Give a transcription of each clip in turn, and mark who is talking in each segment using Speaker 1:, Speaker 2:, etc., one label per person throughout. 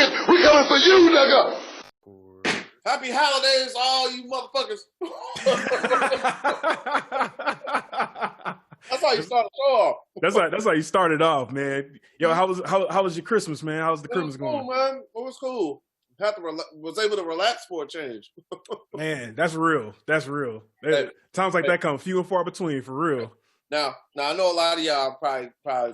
Speaker 1: Hogan, we coming for you, nigga.
Speaker 2: Happy holidays, all you motherfuckers. That's how you start the show off.
Speaker 3: That's how you started off, man. Yo, how was your Christmas, man? How was the Christmas going?
Speaker 2: Man. It was cool. Was able to relax for a change.
Speaker 3: Man, that's real. That's real. Times like that come few and far between, for real.
Speaker 2: Now I know a lot of y'all probably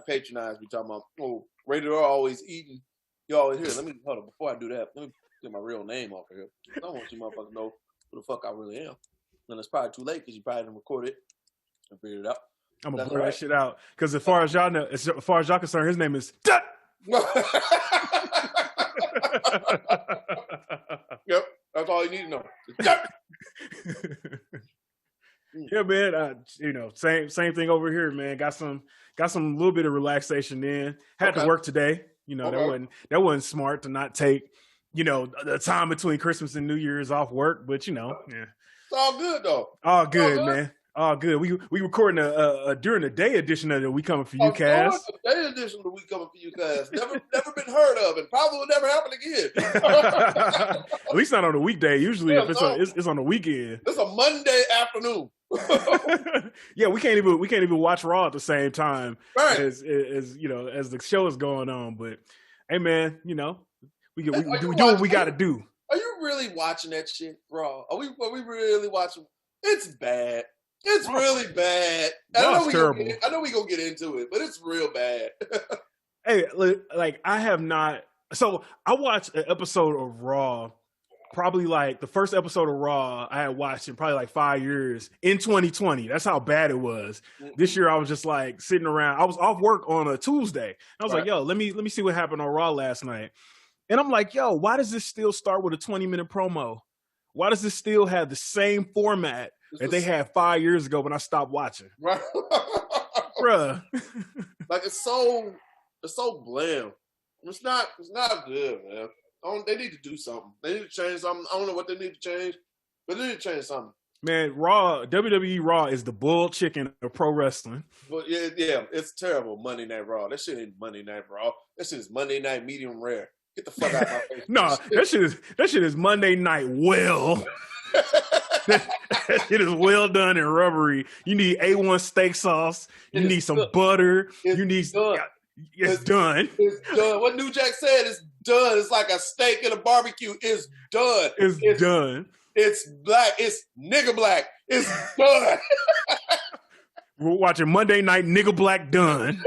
Speaker 2: patronize me talking about, oh, Rated R always eating. You always hear. Hold on, before I do that, let me get my real name off of here. I don't want you motherfuckers to know who the fuck I really am. And it's probably too late because you probably didn't record it and figured it out.
Speaker 3: I'm gonna blur that shit out because as far as y'all know, as far as y'all concerned, his name is.
Speaker 2: Yep, that's all you need to know.
Speaker 3: Yeah, man. Same thing over here, man. Got some little bit of relaxation in. Had to work today. That wasn't smart to not take, the time between Christmas and New Year's off work. But yeah,
Speaker 2: it's all good though.
Speaker 3: All good, man. All good. We recording a during the day edition of the We Coming For You cast.
Speaker 2: The day edition of the We Coming For You cast. Never been heard of, and probably will never happen again.
Speaker 3: At least not on a weekday. Usually, if it's on the weekend.
Speaker 2: It's a Monday afternoon.
Speaker 3: Yeah, we can't even watch Raw at the same time,
Speaker 2: right,
Speaker 3: as the show is going on. But hey, man, we do what we got to do.
Speaker 2: Are you really watching that shit, Raw? Are we really watching? It's bad. It's really bad.
Speaker 3: Terrible.
Speaker 2: I know we gonna get into it, but it's real bad.
Speaker 3: Hey, I have not. So I watched an episode of Raw. Probably the first episode of Raw I had watched in probably 5 years in 2020. That's how bad it was. This year I was just sitting around. I was off work on a Tuesday. I was like, yo, let me see what happened on Raw last night. And I'm like, yo, why does this still start with a 20-minute promo? Why does this still have the same format that they had 5 years ago when I stopped watching?
Speaker 2: Right.
Speaker 3: Bruh.
Speaker 2: It's so bland. It's not good, man. They need to do something. They need to change something. I don't know what they need to change, but they need to change something.
Speaker 3: Man, WWE Raw is the bull chicken of pro wrestling.
Speaker 2: But yeah, it's terrible. Monday Night Raw. That shit ain't Monday Night Raw. That shit is Monday Night Medium Rare. Get the fuck out of my face.
Speaker 3: No, that shit is Monday Night Well. That shit is well done and rubbery. You need A1 steak sauce. You need some butter.
Speaker 2: It's done.
Speaker 3: It's done.
Speaker 2: It's done. What New Jack said is done. It's like a steak in a barbecue. It's done.
Speaker 3: It's done.
Speaker 2: It's black. It's nigga black. It's done.
Speaker 3: We're watching Monday Night Nigga Black Done.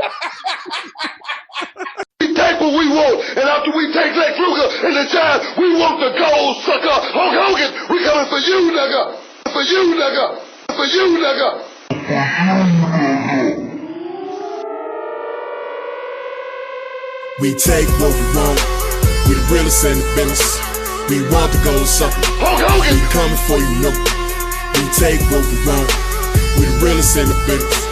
Speaker 1: We take what we want, and after we take Lex Luger and the Giants, we want the gold, sucker. Hulk Hogan, we coming for you, nigga. For you, nigga. For you, nigga.
Speaker 4: We take what we want. We the realest in the business. We want the gold, sucker.
Speaker 1: Hulk Hogan,
Speaker 4: we coming for you, no. We take what we want. We the realest in the business.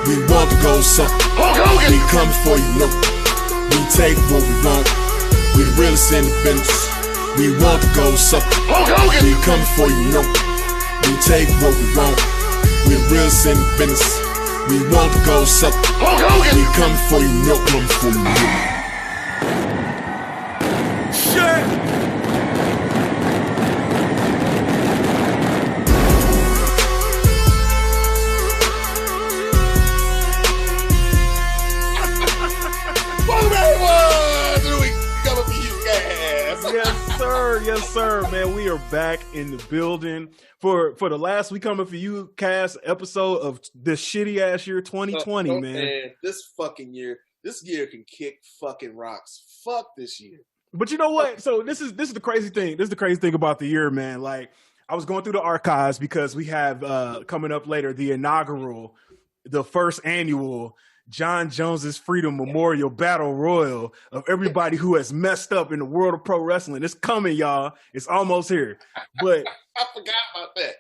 Speaker 4: We want the gold, sucker.
Speaker 1: Hulk Hogan,
Speaker 4: we coming for you, no. We take what we want. We the realest in the business. We want the gold, sucker.
Speaker 1: Hulk Hogan,
Speaker 4: we coming for you, no. We take what we want. We the realest in the business. We want the gold, sucker.
Speaker 1: Hulk Hogan,
Speaker 4: we coming for you, no. Coming for you, no. Shit.
Speaker 3: Yes, sir, man. We are back in the building for the last We Coming For You cast episode of this shitty ass year 2020, man.
Speaker 2: This fucking year, this year can kick fucking rocks. Fuck this year.
Speaker 3: But you know what? So this is the crazy thing. This is the crazy thing about the year, man. I was going through the archives because we have coming up later the inaugural, the first annual John Jones's Freedom Memorial Battle Royal of everybody who has messed up in the world of pro wrestling. It's coming, y'all. It's almost here. But
Speaker 2: I forgot about
Speaker 3: that.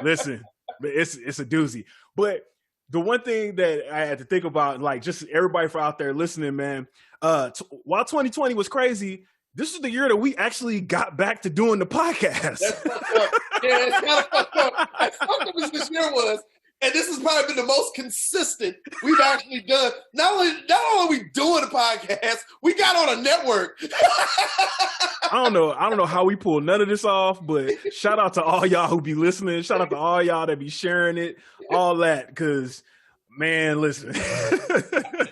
Speaker 3: Listen, it's a doozy. But the one thing that I had to think about, just everybody for out there listening, man, while 2020 was crazy, this is the year that we actually got back to doing the podcast.
Speaker 2: That's fucked up. Yeah, it's kind of fucked up. As fucked up as this year was, And this has probably been the most consistent we've actually done. Not only are we doing a podcast, we got on a network.
Speaker 3: I don't know how we pull none of this off, but shout out to all y'all who be listening. Shout out to all y'all that be sharing it, all that, because man, listen.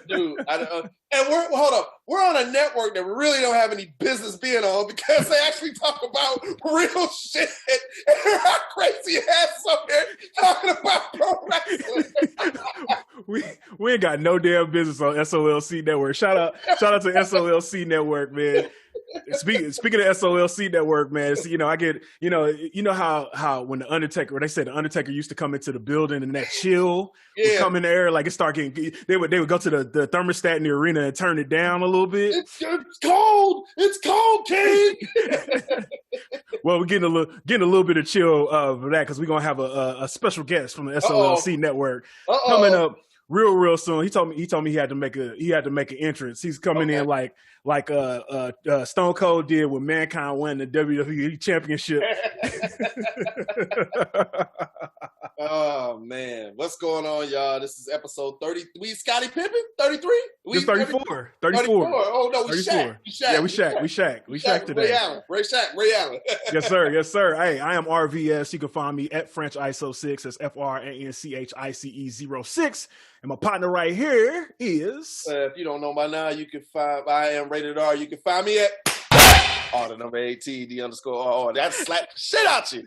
Speaker 2: Dude, and we're on a network that we really don't have any business being on because they actually talk about real shit. And they're our crazy ass up there talking about pro wrestling.
Speaker 3: we ain't got no damn business on SOLC Network. Shout out to SOLC Network, man. Speaking of SOLC Network, man, so, I get, how when the Undertaker, they said the Undertaker used to come into the building and that chill would come in there, like it started getting, they would go to the thermostat in the arena and turn it down a little bit.
Speaker 2: It's cold, King.
Speaker 3: Well, we're getting a little bit of chill for that because we're gonna have a special guest from the SOLC Network coming up real soon. He told me he had to make an entrance. He's coming in like Stone Cold did when Mankind won the WWE Championship.
Speaker 2: Oh man, what's going on, y'all? This is episode 30. We Scottie Pippen? 33?
Speaker 3: It's 34.
Speaker 2: 34. Oh no, we Shaq.
Speaker 3: Yeah, we Shaq today.
Speaker 2: Ray Allen.
Speaker 3: Yes, sir. Hey, I am RVS. You can find me at French ISO 6. That's FRANCHICE06. And my partner right here is.
Speaker 2: If you don't know by now, you can find I am rated R. You can find me at the number 18 _R. That slapped the shit out you.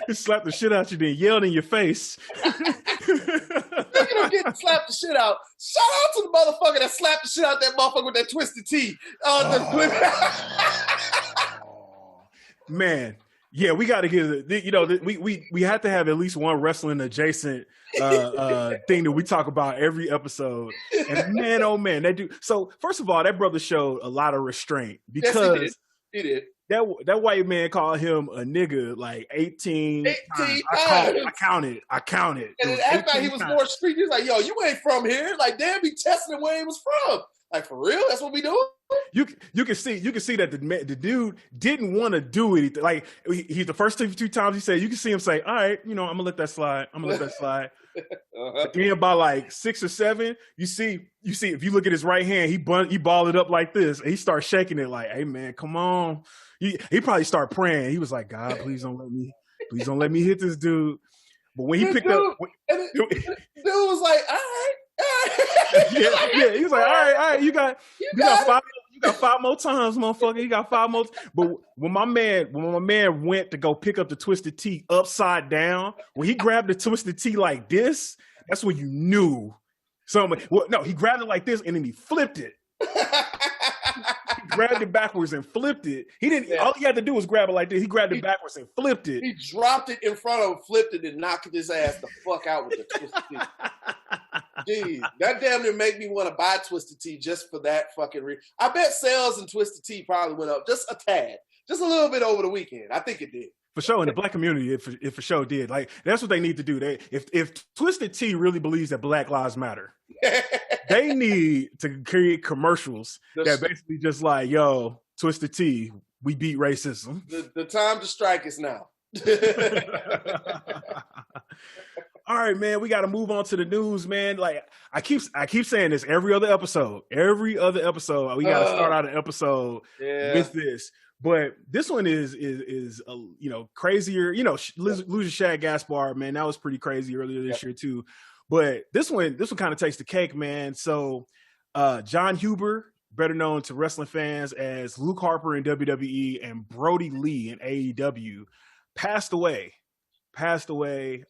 Speaker 3: He slapped the shit out you, then yelled in your face.
Speaker 2: Speaking of getting slapped the shit out, shout out to the motherfucker that slapped the shit out that motherfucker with that twisted T.
Speaker 3: Man, yeah, we got to get we have to have at least one wrestling adjacent thing that we talk about every episode. And man, oh man, that dude. So first of all, that brother showed a lot of restraint because
Speaker 2: yes, he did.
Speaker 3: That white man called him a nigga like 18 times. I counted.
Speaker 2: And it acted like he was more street. He was like, yo, you ain't from here. Like, damn, be testing where he was from. Like, for real? That's what we do?
Speaker 3: You can see that the dude didn't want to do anything. Like, he the first two times he said, you can see him say, all right, I'm going to let that slide. But then by like 6 or 7, you see if you look at his right hand, he balled it up like this, and he starts shaking it like, hey man, come on. He probably started praying. He was like, God, please don't let me hit this dude. But when he picked up,
Speaker 2: dude was like, all right.
Speaker 3: yeah, he was like, all right, you got 5 more times, motherfucker. You got 5 more. But when my man went to go pick up the twisted T upside down, when he grabbed the twisted T like this, that's when you knew something. Well, no, he grabbed it like this and then he flipped it. He grabbed it backwards and flipped it. He didn't. Yeah. All he had to do was grab it like this. He grabbed it backwards and flipped it.
Speaker 2: He dropped it in front of him, flipped it, and knocked his ass the fuck out with the twisted T. Jeez, that damn near make me want to buy Twisted Tea just for that fucking reason. I bet sales in Twisted Tea probably went up just a tad, just a little bit over the weekend. I think it did.
Speaker 3: For sure, in the black community, it for sure did. Like, that's what they need to do. If Twisted Tea really believes that Black Lives Matter, they need to create commercials that basically just like, yo, Twisted Tea, we beat racism.
Speaker 2: The time to strike is now.
Speaker 3: All right, man, we got to move on to the news, man. Like I keep saying this every other episode. We got to start out an episode with this. But this one is crazier. Losing Shad Gaspard, man, that was pretty crazy earlier this year too. But this one kind of takes the cake, man. So John Huber, better known to wrestling fans as Luke Harper in WWE and Brodie Lee in AEW, passed away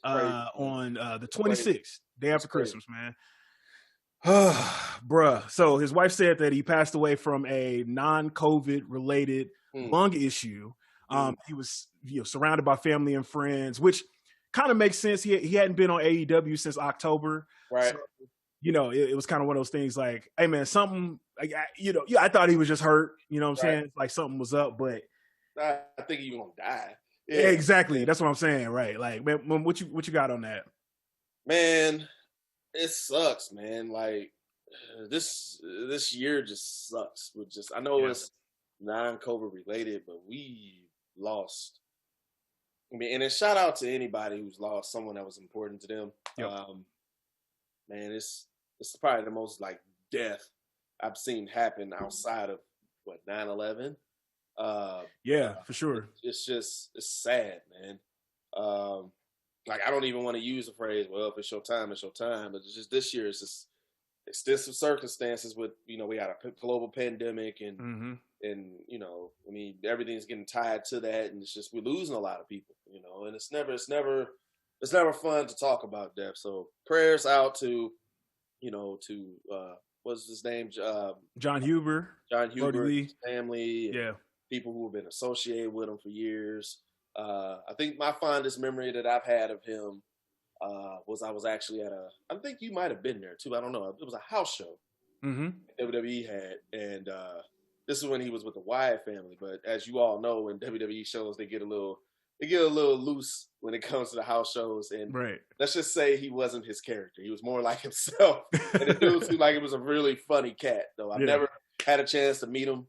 Speaker 3: on the 26th, day after Christmas, man. Bruh. So his wife said that he passed away from a non-COVID related lung issue. He was surrounded by family and friends, which kind of makes sense. He hadn't been on AEW since October.
Speaker 2: Right.
Speaker 3: So, it was kind of one of those things like, hey man, something like, I thought he was just hurt, you know what I'm saying? Like something was up, but
Speaker 2: I think he's going to die.
Speaker 3: Yeah, exactly. That's what I'm saying, right? Like, man, what you got on that?
Speaker 2: Man, it sucks, man. Like this year just sucks. I know it's non-COVID related, but we lost I mean, and then shout out to anybody who's lost someone that was important to them.
Speaker 3: Yep.
Speaker 2: Man, it's probably the most like death I've seen happen outside of what 9/11.
Speaker 3: Yeah, for sure.
Speaker 2: It's sad, man. Like I don't even want to use the phrase, well, if it's your time, it's your time. But it's just this year, it's just extensive circumstances with, you know, we had a global pandemic and you know, I mean, everything's getting tied to that, and it's just we're losing a lot of people, you know, and it's never fun to talk about death. So prayers out to, you know, to what's his name,
Speaker 3: John Huber,
Speaker 2: Brodie
Speaker 3: Lee.
Speaker 2: His family,
Speaker 3: yeah,
Speaker 2: people who have been associated with him for years. I think my fondest memory that I've had of him was I was actually at I think you might have been there too. I don't know. It was a house show WWE had, and this is when he was with the Wyatt family. But as you all know, in WWE shows, they get a little loose when it comes to the house shows. And let's just say he wasn't his character. He was more like himself. And the dude seemed like it was a really funny cat, though. I've never had a chance to meet him.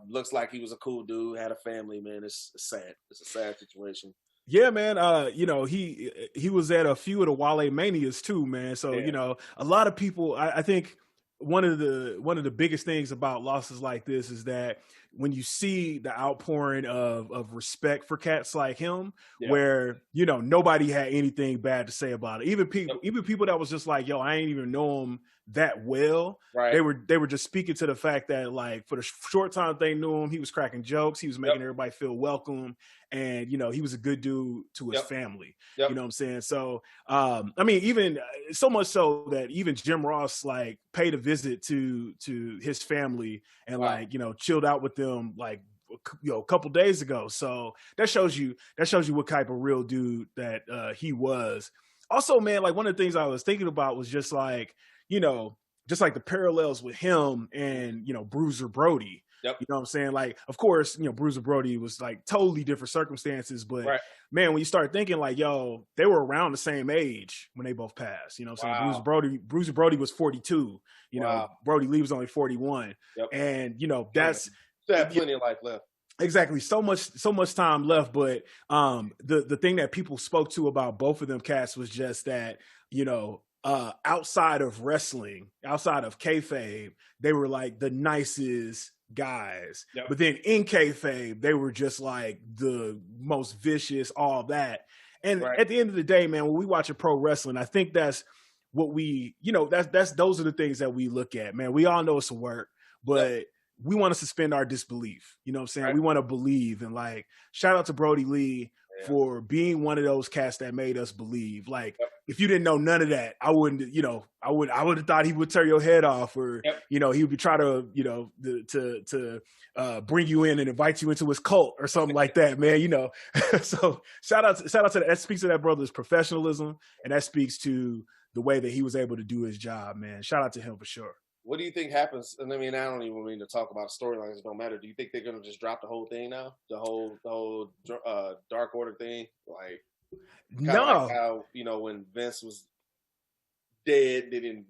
Speaker 2: Looks like he was a cool dude, had a family, man. It's sad. It's a sad situation.
Speaker 3: Yeah, man. You know, he was at a few of the Wale Manias too, man. So, you know, a lot of people, I think one of the biggest things about losses like this is that when you see the outpouring of respect for cats like him, where, you know, nobody had anything bad to say about it. Even people that was just like, yo, I ain't even know him that well. Right. They were just speaking to the fact that, like, for the short time they knew him, he was cracking jokes, he was making everybody feel welcome, and, you know, he was a good dude to his family. You know what I'm saying? So I mean, even so much so that even Jim Ross like paid a visit to his family and like, you know, chilled out with them like, you know, a couple days ago. So that shows you what type of real dude that he was. Also, man, like one of the things I was thinking about was just like, you know, just like the parallels with him and, you know, Bruiser Brody. You know what I'm saying? Like, of course, you know, Bruiser Brody was like totally different circumstances, but man, when you start thinking like, yo, they were around the same age when they both passed. You know what I'm saying? Bruiser Brody was 42. You know, Brodie Lee was only 41. And, you know, that's
Speaker 2: had plenty of life left.
Speaker 3: Exactly. So much time left. But the thing that people spoke to about both of them cats was just that, you know, outside of wrestling, outside of kayfabe, they were like the nicest guys. But then in kayfabe, they were just like the most vicious, all that. And at the end of the day, man, when we watch a pro wrestling, I think that's what we, you know, those are the things that we look at, man. We all know it's a work, but we want to suspend our disbelief. You know what I'm saying? We want to believe. And like, shout out to Brodie Lee for being one of those cats that made us believe. Like, if you didn't know none of that, I wouldn't, you know, I would have thought he would tear your head off, or, you know, he would try to, you know, to bring you in and invite you into his cult or something like that, man, you know. So shout out to that speaks to that brother's professionalism, and that speaks to the way that he was able to do his job, man. Shout out to him for sure.
Speaker 2: What do you think happens? And I mean, I don't even mean to talk about storylines. It don't matter. Do you think they're going to just drop the whole thing now? The whole Dark Order thing? Like,
Speaker 3: no.
Speaker 2: Like how, you know, when Vince was dead, they didn't.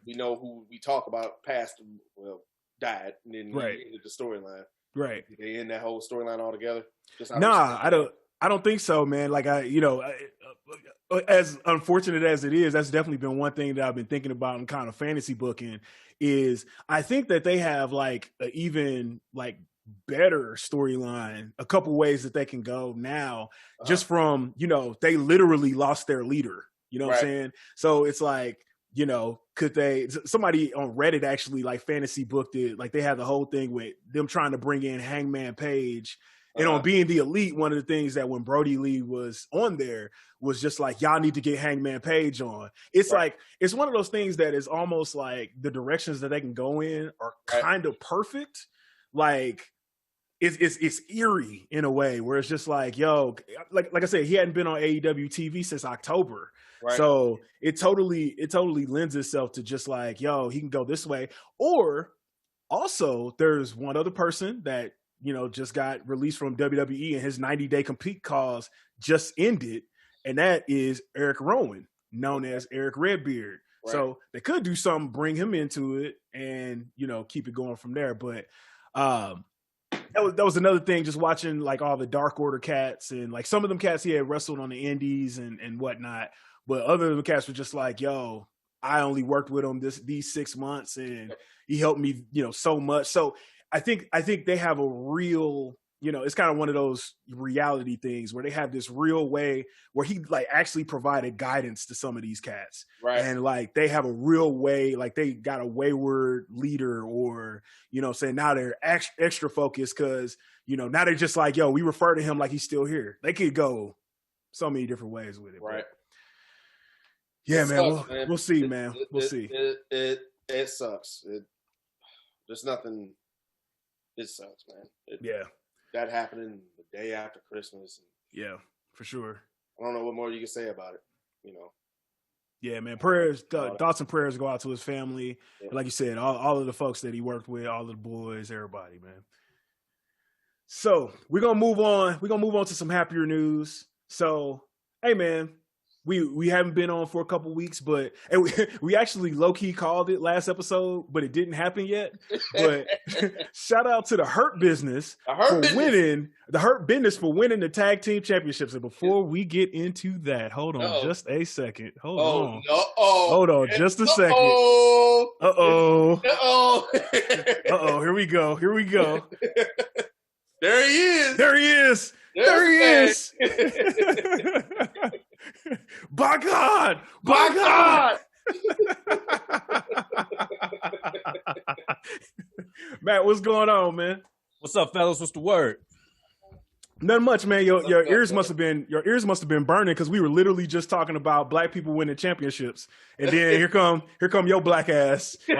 Speaker 2: We know who we talk about passed, well, died, and then ended the storyline. Right. Did they end that whole storyline altogether?
Speaker 3: Nah, I don't think so, man. Like, as unfortunate as it is, that's definitely been one thing that I've been thinking about in kind of fantasy booking is I think that they have like an even like better storyline, a couple ways that they can go now, just from, you know, they literally lost their leader, you know what I'm saying? So it's like, you know, somebody on Reddit actually like fantasy booked it, like they had the whole thing with them trying to bring in Hangman Page. And on Being the Elite, one of the things that when Brodie Lee was on there was just like, y'all need to get Hangman Page on. It's like, it's one of those things that is almost like the directions that they can go in are kind of perfect. Like, it's eerie in a way where it's just like, yo, like I said, he hadn't been on AEW TV since October. So it totally lends itself to just like, yo, he can go this way. Or also there's one other person that, you know, just got released from WWE and his 90-day compete cause just ended. And that is Eric Rowan, known as Eric Redbeard. So they could do something, bring him into it and, you know, keep it going from there. But that was another thing. Just watching like all the Dark Order cats and like some of them cats he had wrestled on the Indies and whatnot, but other of the cats were just like, yo, I only worked with him these 6 months and he helped me, so much. So I think they have a real, it's kind of one of those reality things where they have this real way where he like actually provided guidance to some of these cats.
Speaker 2: Right.
Speaker 3: And like, they have a real way, like they got a wayward leader or, saying now they're extra focused because, now they're just like, yo, we refer to him like he's still here. They could go so many different ways with it.
Speaker 2: Right.
Speaker 3: Yeah,
Speaker 2: it
Speaker 3: man,
Speaker 2: sucks,
Speaker 3: we'll see, man. We'll see.
Speaker 2: It sucks. There's nothing. It sucks, man.
Speaker 3: Yeah.
Speaker 2: That happening the day after Christmas.
Speaker 3: Yeah, for sure.
Speaker 2: I don't know what more you can say about it.
Speaker 3: Yeah, man. Prayers, thoughts and prayers go out to his family. Yeah. Like you said, all of the folks that he worked with, all of the boys, everybody, man. So we're gonna move on. We're gonna move on to some happier news. So, hey, man. We haven't been on for a couple weeks, but we actually low-key called it last episode, but it didn't happen yet. But shout out to the Hurt Business winning the tag team championships. And before we get into that, hold on just a second. Hold on just a second. Here we go.
Speaker 2: There he is.
Speaker 3: There he is. By God! Matt, what's going on, man?
Speaker 5: What's up, fellas? What's the word?
Speaker 3: Nothing much, man. Your ears must have been burning because we were literally just talking about black people winning championships, and then here come your black ass.
Speaker 5: Well,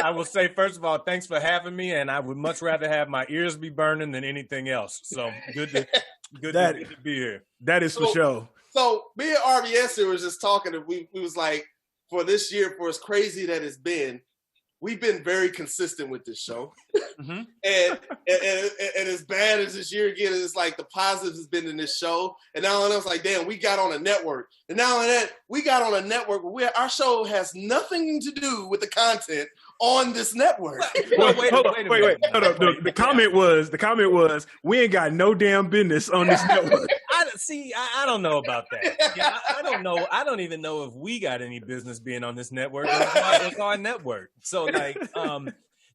Speaker 5: I will say first of all, thanks for having me, and I would much rather have my ears be burning than anything else. So good to be here.
Speaker 3: That is for sure.
Speaker 2: So me and RVS was just talking, and we was like, for this year, for as crazy that it's been, we've been very consistent with this show. Mm-hmm. and as bad as this year again, it's like the positives has been in this show. And now it's like, damn, we got on a network. And now that we got on a network where our show has nothing to do with the content on this network.
Speaker 3: Wait. The comment was, we ain't got no damn business on this network.
Speaker 5: I don't know about that. Yeah, I don't know. I don't even know if we got any business being on this network. It's our network. So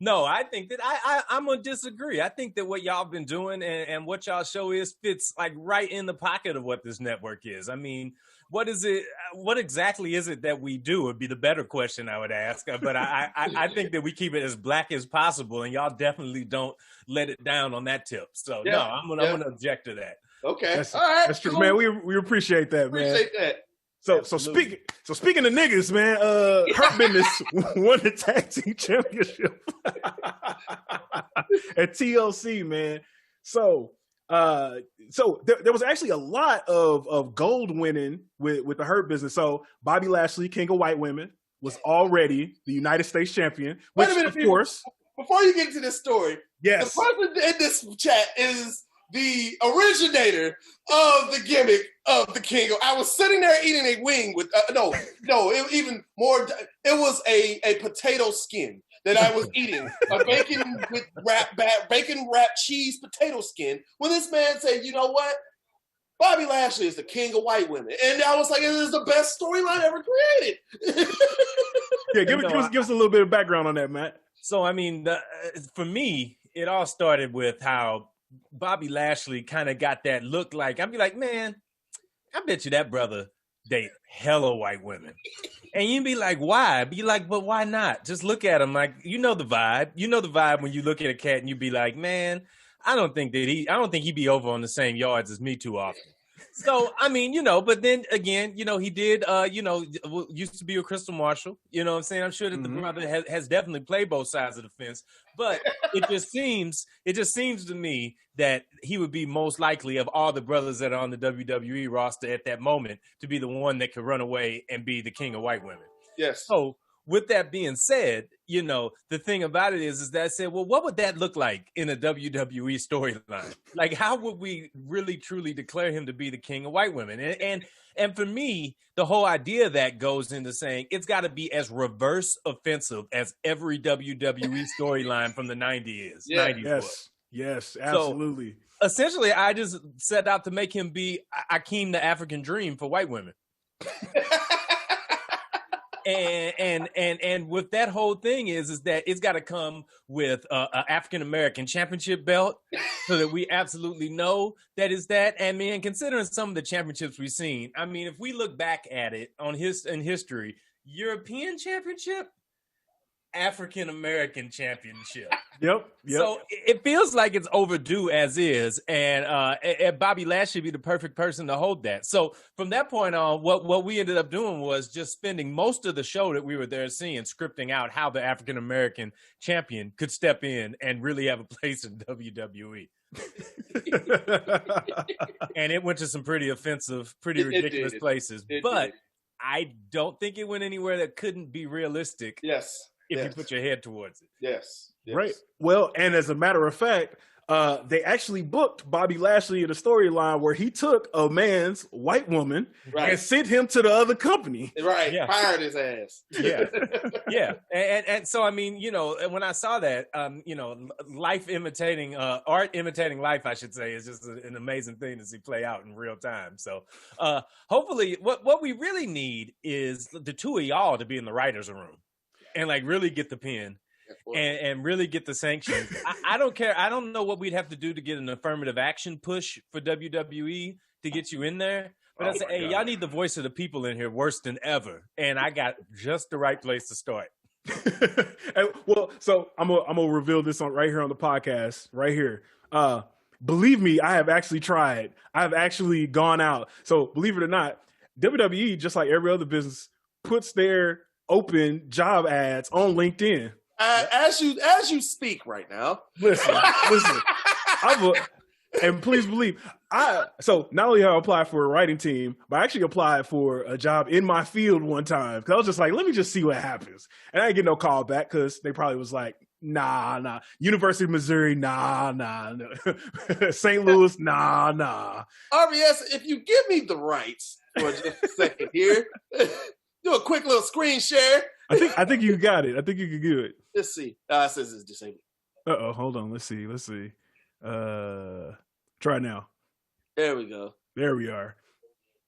Speaker 5: no, I think that I'm gonna disagree. I think that what y'all been doing and what y'all show fits like right in the pocket of what this network is. I mean, what is it? What exactly is it that we do? Would be the better question I would ask. But I think that we keep it as black as possible, and y'all definitely don't let it down on that tip. So no, I'm gonna object to that.
Speaker 2: Okay, all right,
Speaker 3: that's true, cool. Man. We appreciate that, man. So speaking of niggas, man, Hurt Business won the tag team championship at TLC, man. So there was actually a lot of gold winning with the Hurt Business. So Bobby Lashley, King of White Women, was already the United States champion. Which,
Speaker 2: wait a minute,
Speaker 3: of course.
Speaker 2: Before you get into this story,
Speaker 3: yes,
Speaker 2: the person in this chat is the originator of the gimmick of the King. I was sitting there eating a wing with even more. It was a potato skin that I was eating, a bacon wrapped cheese potato skin. When this man said, "You know what? Bobby Lashley is the King of White Women," and I was like, "This is the best storyline ever created."
Speaker 3: Yeah, give us a little bit of background on that, Matt.
Speaker 5: So I mean, for me, it all started with how Bobby Lashley kind of got that look like, I'd be like, man, I bet you that brother date hella white women. And you'd be like, why? Be like, but why not? Just look at him like, you know the vibe. You know the vibe when you look at a cat and you be like, man, I don't think he'd be over on the same yards as me too often. So, I mean, but then again, he did, used to be a Crystal Marshall. You know what I'm saying? I'm sure that the brother has definitely played both sides of the fence. But it just seems to me that he would be most likely of all the brothers that are on the WWE roster at that moment to be the one that could run away and be the King of White Women.
Speaker 2: Yes.
Speaker 5: So with that being said, you know, the thing about it is that I said, well, what would that look like in a WWE storyline? Like, how would we really truly declare him to be the king of white women? And for me, the whole idea of that goes into saying it's got to be as reverse offensive as every WWE storyline from the 90s.
Speaker 2: Yeah.
Speaker 5: 90s
Speaker 3: Yes, absolutely.
Speaker 5: So, essentially, I just set out to make him be Akeem the African Dream for white women. And with that whole thing is that it's got to come with an African American championship belt, so that we absolutely know that is that. And man, considering some of the championships we've seen, I mean, if we look back at it in history, European championship, African American championship.
Speaker 3: Yep.
Speaker 5: So it feels like it's overdue as is, and Bobby Lashley be the perfect person to hold that. So from that point on, what we ended up doing was just spending most of the show that we were there seeing, scripting out how the African American champion could step in and really have a place in WWE. And it went to some pretty offensive, pretty ridiculous places, but I don't think it went anywhere that couldn't be realistic.
Speaker 2: Yes.
Speaker 5: If you put your head towards it.
Speaker 2: Yes.
Speaker 3: Right. Well, and as a matter of fact, they actually booked Bobby Lashley in a storyline where he took a man's white woman and sent him to the other company.
Speaker 2: Right. Yeah. Fired his ass.
Speaker 5: Yeah. Yeah. And so, I mean, you know, when I saw that, you know, art imitating life, I should say, is just an amazing thing to see play out in real time. So hopefully what we really need is the two of y'all to be in the writer's room. And like really get the pen and really get the sanctions. I don't care. I don't know what we'd have to do to get an affirmative action push for WWE to get you in there. But I say, hey, y'all need the voice of the people in here worse than ever. And I got just the right place to start.
Speaker 3: Well, so I'm gonna reveal this right here on the podcast, right here. Believe me, I have actually tried. I've actually gone out. So believe it or not, WWE, just like every other business, puts their open job ads on LinkedIn.
Speaker 2: As you speak right now.
Speaker 3: Listen. And please believe, so not only have I applied for a writing team, but I actually applied for a job in my field one time. Cause I was just like, let me just see what happens. And I didn't get no call back because they probably was like, nah. University of Missouri, nah. St. Louis, nah.
Speaker 2: RVS, if you give me the rights for just a second here. Do a quick little screen share.
Speaker 3: I think you got it. I think you can do it.
Speaker 2: Let's see. It says it's disabled.
Speaker 3: Hold on. Let's see. Try now.
Speaker 2: There we go.
Speaker 3: There we are.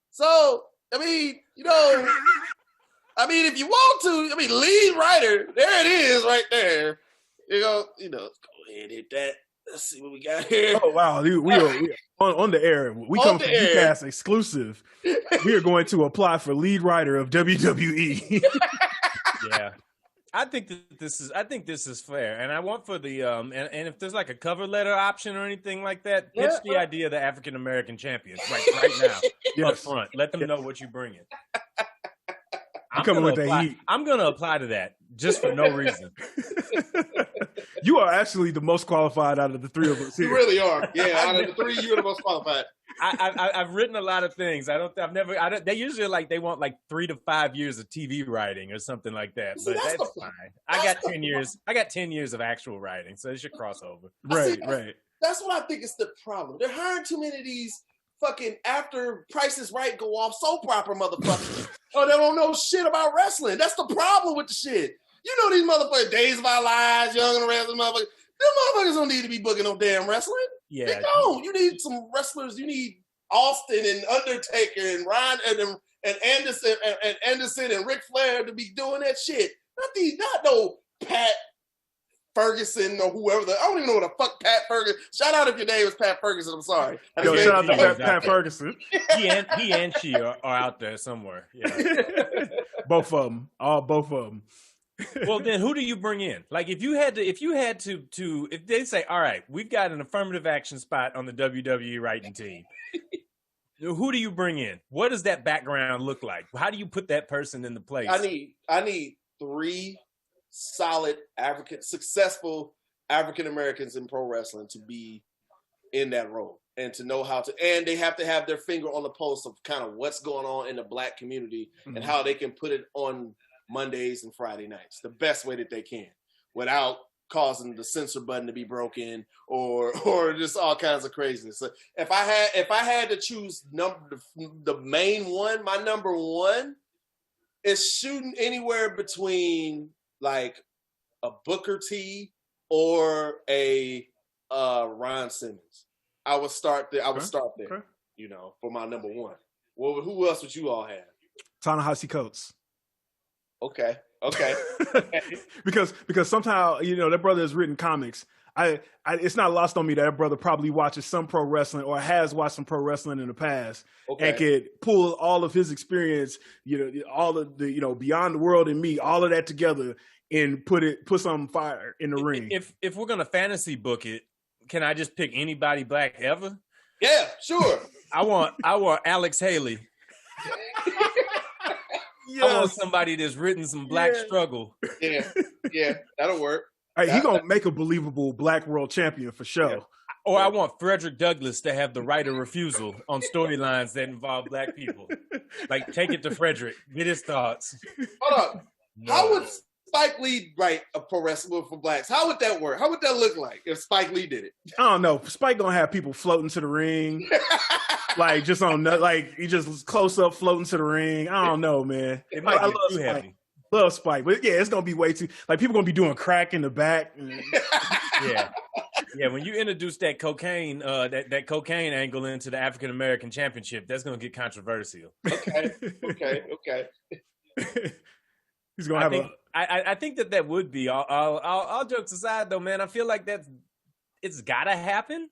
Speaker 2: So, I mean, you know, if you want to, lead writer, there it is right there. Go ahead and hit that. Let's see what we got here.
Speaker 3: Oh, wow. We are on the air. We come from UCAS exclusive. We are going to apply for lead writer of WWE.
Speaker 5: Yeah. I think this is fair. And I want for the and if there's like a cover letter option or anything like that, pitch the idea of the African American champion right now up front. Let them know what you're bringing. I'm going to apply to that just for no reason.
Speaker 3: You are actually the most qualified out of the three of us here.
Speaker 2: You really are. Yeah, out of the three, you're the most qualified.
Speaker 5: I've written a lot of things. They usually they want like 3 to 5 years of TV writing or something like that. But that's fine. I got 10 years. I got 10 years of actual writing, so it should cross over.
Speaker 3: Right.
Speaker 2: That's what I think is the problem. They're hiring too many of these fucking after Price is Right go off soap opera motherfuckers. Or they don't know shit about wrestling. That's the problem with the shit. You know these motherfuckers, Days of Our Lives, Young and Wrestling motherfuckers. Them motherfuckers don't need to be booking no damn wrestling.
Speaker 5: Yeah,
Speaker 2: they don't. You need some wrestlers. You need Austin and Undertaker and Ryan and Anderson and Ric Flair to be doing that shit. Not no Pat Ferguson or whoever. I don't even know what the fuck Pat Ferguson. Shout out if your name is Pat Ferguson. I'm sorry.
Speaker 3: Yo, shout out to Pat Ferguson.
Speaker 5: He and she are out there somewhere. Yeah.
Speaker 3: Both of them. Both of them.
Speaker 5: Well, then who do you bring in? Like if they say, all right, we've got an affirmative action spot on the WWE writing team. Who do you bring in? What does that background look like? How do you put that person into place?
Speaker 2: I need 3 solid successful African Americans in pro wrestling to be in that role and to know how to, and they have to have their finger on the pulse of kind of what's going on in the black community and how they can put it on Mondays and Friday nights the best way that they can without causing the censor button to be broken or just all kinds of craziness. So if I had to choose the main one, my number one is shooting anywhere between like a Booker T or a Ron Simmons. I would start there.
Speaker 3: Okay.
Speaker 2: You know, for my number one. Well, who else would you all have?
Speaker 3: Ta-Nehisi Coates.
Speaker 2: Okay.
Speaker 3: because somehow, you know, that brother has written comics. It's not lost on me that brother probably watches some pro wrestling or has watched some pro wrestling in the past and could pull all of his experience, you know, all of the, you know, Beyond the World and Me, all of that together and put some fire in the ring.
Speaker 5: If we're gonna fantasy book it, can I just pick anybody black ever?
Speaker 2: Yeah, sure.
Speaker 5: I want Alex Haley.
Speaker 3: Yes.
Speaker 5: I want somebody that's written some black struggle.
Speaker 2: Yeah, that'll work.
Speaker 3: Hey, he gonna make a believable black world champion for sure.
Speaker 5: Yeah. Or I want Frederick Douglass to have the right of refusal on storylines that involve black people. Like, take it to Frederick. Get his thoughts.
Speaker 2: Hold on.
Speaker 5: No.
Speaker 2: How would Spike Lee write a pro wrestler for blacks? How would that work? How would that look like if Spike Lee did it?
Speaker 3: I don't know. Spike gonna have people floating to the ring. Like just on, like he just close up floating to the ring. I don't know, man.
Speaker 5: It might
Speaker 3: I
Speaker 5: be
Speaker 3: love
Speaker 5: too
Speaker 3: Spike.
Speaker 5: heavy.
Speaker 3: Love Spike, but yeah, it's gonna be way too. Like people gonna be doing crack in the back.
Speaker 5: Yeah. When you introduce that cocaine, that cocaine angle into the African American Championship, that's gonna get controversial.
Speaker 2: Okay.
Speaker 3: He's gonna have
Speaker 5: I think that would be. All jokes aside, though, man, I feel like it's gotta happen.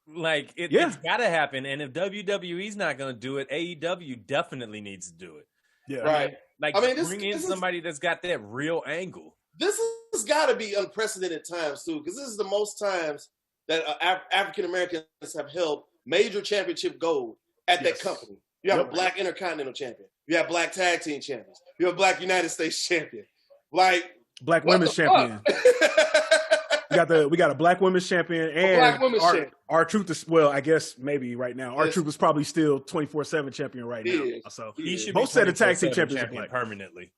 Speaker 5: Like it's gotta happen, and if WWE's not gonna do it, AEW definitely needs to do it.
Speaker 3: Yeah,
Speaker 2: right.
Speaker 5: Like, I mean, bring in somebody that's got that real angle.
Speaker 2: This has got to be unprecedented times too, because this is the most times that African Americans have held major championship gold at that company. You have a black Intercontinental champion. You have black tag team champions. You have black United States champion. Like
Speaker 3: black women's champion. We got a black women's champion and R-Truth is, well, I guess maybe right now R-Truth is probably still 24/7 champion right now. So
Speaker 5: he should
Speaker 3: most
Speaker 5: be
Speaker 3: of the tag team champions
Speaker 5: champion
Speaker 3: are black.
Speaker 5: Permanently.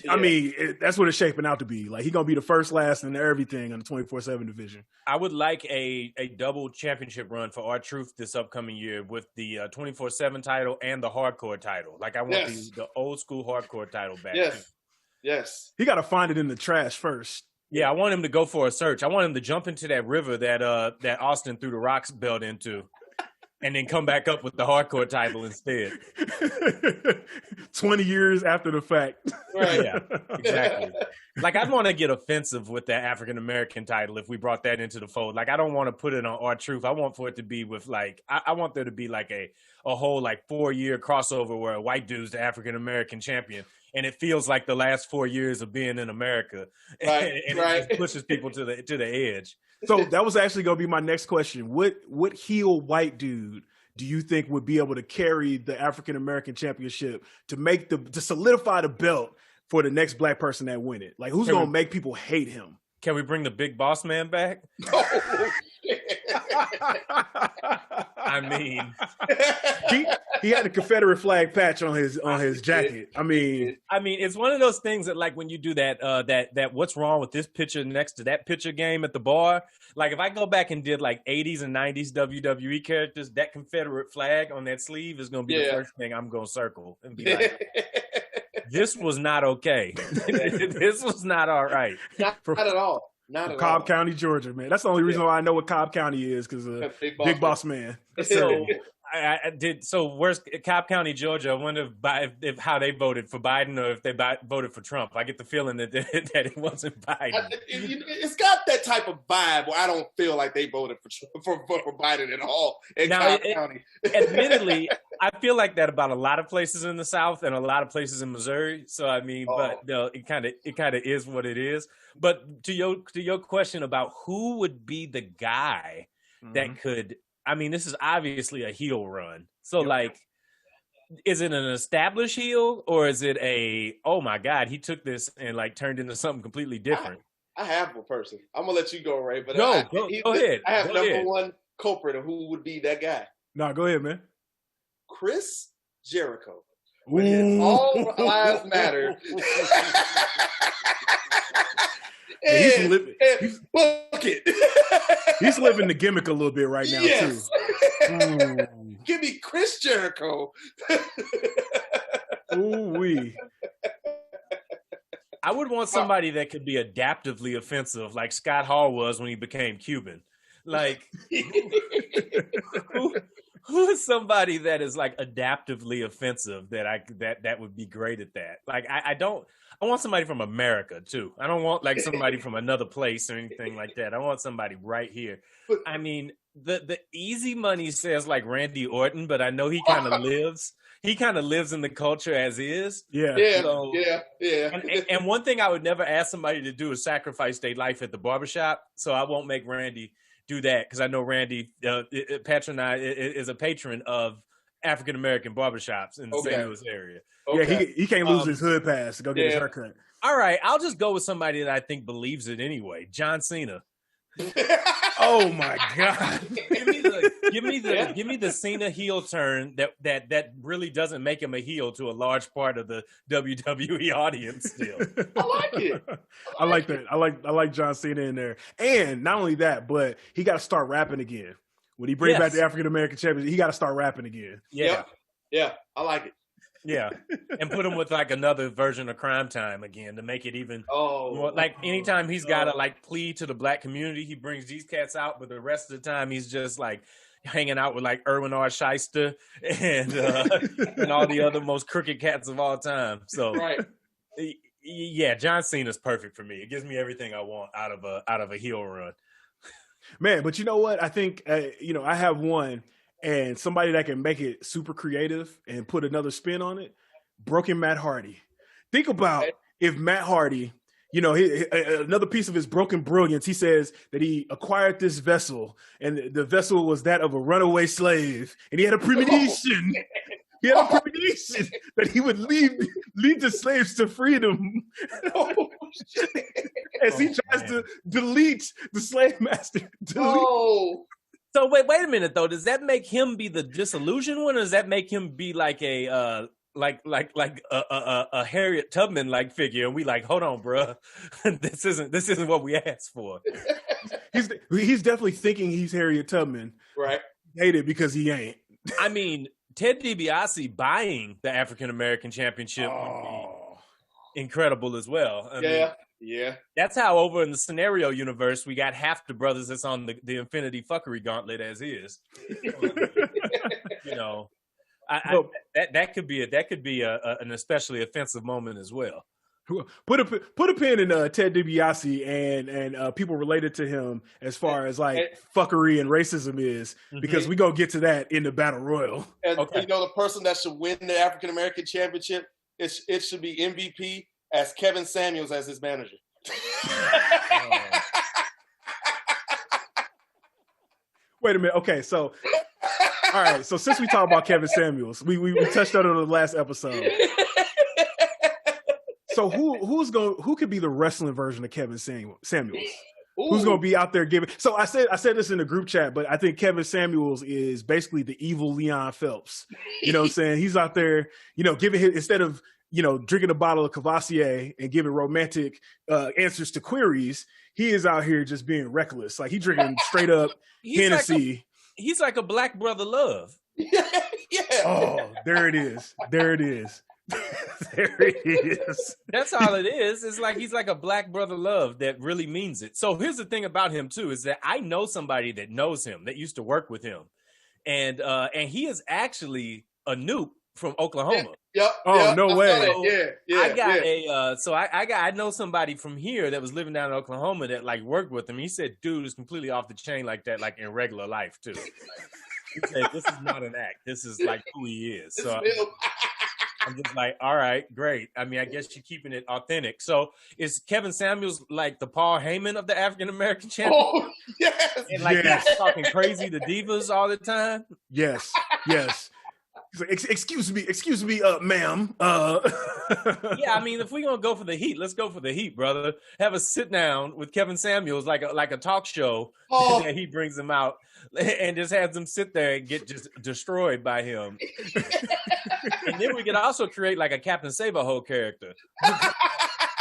Speaker 3: I mean, that's what it's shaping out to be. Like he's gonna be the first, last, and everything in the 24/7 division.
Speaker 5: I would like a double championship run for R-Truth this upcoming year with the 24/7 title and the hardcore title. Like I want the old school hardcore title back.
Speaker 2: Yes.
Speaker 3: He got to find it in the trash first.
Speaker 5: Yeah, I want him to go for a search. I want him to jump into that river that Austin threw the Rock's belt into, and then come back up with the hardcore title instead.
Speaker 3: 20 years after the fact.
Speaker 5: Right. Yeah, exactly. Like, I'd want to get offensive with that African American title if we brought that into the fold. Like, I don't want to put it on R-Truth. I want for it to be with, like, I want there to be, like, a whole, like, 4-year crossover where a white dude's the African American champion. And it feels like the last 4 years of being in America.
Speaker 2: Right,
Speaker 5: and it just pushes people to the edge.
Speaker 3: So that was actually going to be my next question. What heel white dude do you think would be able to carry the African American championship to solidify the belt for the next black person that win it? Like, who's going to make people hate him?
Speaker 5: Can we bring the big boss man back? I mean,
Speaker 3: he had a Confederate flag patch on his jacket. I mean,
Speaker 5: it's one of those things that, like, when you do that what's wrong with this picture next to that picture game at the bar. Like, if I go back and did like 80s and 90s WWE characters, that Confederate flag on that sleeve is going to be the first thing I'm going to circle and be like, this was not okay. This was not all right.
Speaker 2: Not at all. Not at
Speaker 3: Cobb
Speaker 2: all.
Speaker 3: County, Georgia, man. That's the only reason why I know what Cobb County is, because Big Boss Man.
Speaker 5: So I did. So where's Cobb County, Georgia? I wonder if how they voted for Biden or if they voted for Trump. I get the feeling that it wasn't Biden.
Speaker 2: It's got that type of vibe where I don't feel like they voted for Biden at all in Cobb County.
Speaker 5: Admittedly, I feel like that about a lot of places in the South and a lot of places in Missouri. So I mean, but no, it kind of is what it is. But to your question about who would be the guy that could. I mean, this is obviously a heel run. So, like, is it an established heel or is it oh, my God, he took this and, like, turned into something completely different?
Speaker 2: I have a person. I'm going to let you go, Ray. But
Speaker 5: go ahead.
Speaker 2: I have number one culprit of who would be that guy.
Speaker 3: No, go ahead, man.
Speaker 2: Chris Jericho. when all lives matter.
Speaker 3: He's living.
Speaker 2: Book it.
Speaker 3: He's living the gimmick a little bit right now
Speaker 2: yes.
Speaker 3: too.
Speaker 2: Give me Chris Jericho.
Speaker 3: Ooh wee.
Speaker 5: I would want somebody that could be adaptively offensive, like Scott Hall was when he became Cuban. Like, who is somebody that is like adaptively offensive that would be great at that? Like, I want somebody from America too. I don't want like somebody from another place or anything like that. I want somebody right here. I mean, the easy money says like Randy Orton, but I know he kind of lives. He kind of lives in the culture as is.
Speaker 3: Yeah.
Speaker 5: So, And one thing I would never ask somebody to do is sacrifice their life at the barbershop. So I won't make Randy do that because I know Randy is a patron of African American barbershops in the St. Louis area.
Speaker 3: Yeah, he can't lose his hood pass to go get his haircut.
Speaker 5: All right, I'll just go with somebody that I think believes it anyway. John Cena.
Speaker 3: Oh my God!
Speaker 5: Give me the Cena heel turn that really doesn't make him a heel to a large part of the WWE audience. Still,
Speaker 2: I like it.
Speaker 3: I like that. I like John Cena in there, and not only that, but he got to start rapping again. When he brings back the African American champion, he got to start rapping again.
Speaker 5: Yeah,
Speaker 2: I like it.
Speaker 5: Yeah, and put him with like another version of Crime Time again to make it even more. Like anytime he's got to like plead to the black community, he brings these cats out, but the rest of the time he's just like hanging out with like Erwin R. Shyster and all the other most crooked cats of all time. So yeah, John Cena's perfect for me. It gives me everything I want out of a heel run.
Speaker 3: Man, but you know what? I think I have one. And somebody that can make it super creative and put another spin on it, Broken Matt Hardy. Think about if Matt Hardy, another piece of his broken brilliance, he says that he acquired this vessel and the vessel was that of a runaway slave. And he had a premonition. He had a premonition that he would lead the slaves to freedom. As he tries to delete the slave master.
Speaker 5: So wait a minute though. Does that make him be the disillusioned one, or does that make him be like a a Harriet Tubman like figure? And we like, hold on, bro, this isn't what we asked for.
Speaker 3: He's definitely thinking he's Harriet Tubman,
Speaker 2: right?
Speaker 3: Hate it because he ain't.
Speaker 5: I mean, Ted DiBiase buying the African American Championship would be incredible as well. I mean,
Speaker 2: yeah.
Speaker 5: That's how over in the scenario universe, we got half the brothers that's on the Infinity Fuckery Gauntlet as is. That could be an especially offensive moment as well.
Speaker 3: Put a pin in Ted DiBiase and people related to him as far as like fuckery and racism is, because we gonna get to that in the Battle Royal.
Speaker 2: And the person that should win the African American Championship, it should be MVP. As Kevin Samuels as his manager.
Speaker 3: Wait a minute. Okay, so all right. So since we talked about Kevin Samuels, we touched on it in the last episode. So who could be the wrestling version of Kevin Samuels? Ooh. Who's going to be out there giving? So I said this in the group chat, but I think Kevin Samuels is basically the evil Leon Phelps. You know what I'm saying? He's out there, giving his, instead of drinking a bottle of Cavassier and giving romantic answers to queries, he is out here just being reckless. Like he drinking straight up Hennessy.
Speaker 5: He's like a Black Brother Love.
Speaker 2: Yeah.
Speaker 3: Oh, there it is. There it is. There it is.
Speaker 5: That's all it is. It's like he's like a Black Brother Love that really means it. So here's the thing about him too, is that I know somebody that knows him, that used to work with him. And he is actually a noob from Oklahoma.
Speaker 2: Yep.
Speaker 3: No way.
Speaker 5: I know somebody from here that was living down in Oklahoma that like worked with him. He said, dude is completely off the chain like that, like in regular life too. He said, this is not an act. This is like who he is. So I'm just like, all right, great. I mean, I guess you're keeping it authentic. So is Kevin Samuels like the Paul Heyman of the African American champion?
Speaker 2: Oh, yes.
Speaker 5: And like he's talking crazy to divas all the time?
Speaker 3: Yes. He's like, excuse me, ma'am.
Speaker 5: Yeah, I mean, if we're gonna go for the heat, let's go for the heat, brother. Have a sit down with Kevin Samuels, like a talk show, that he brings him out and just has them sit there and get just destroyed by him. And then we could also create like a Captain Saberho character.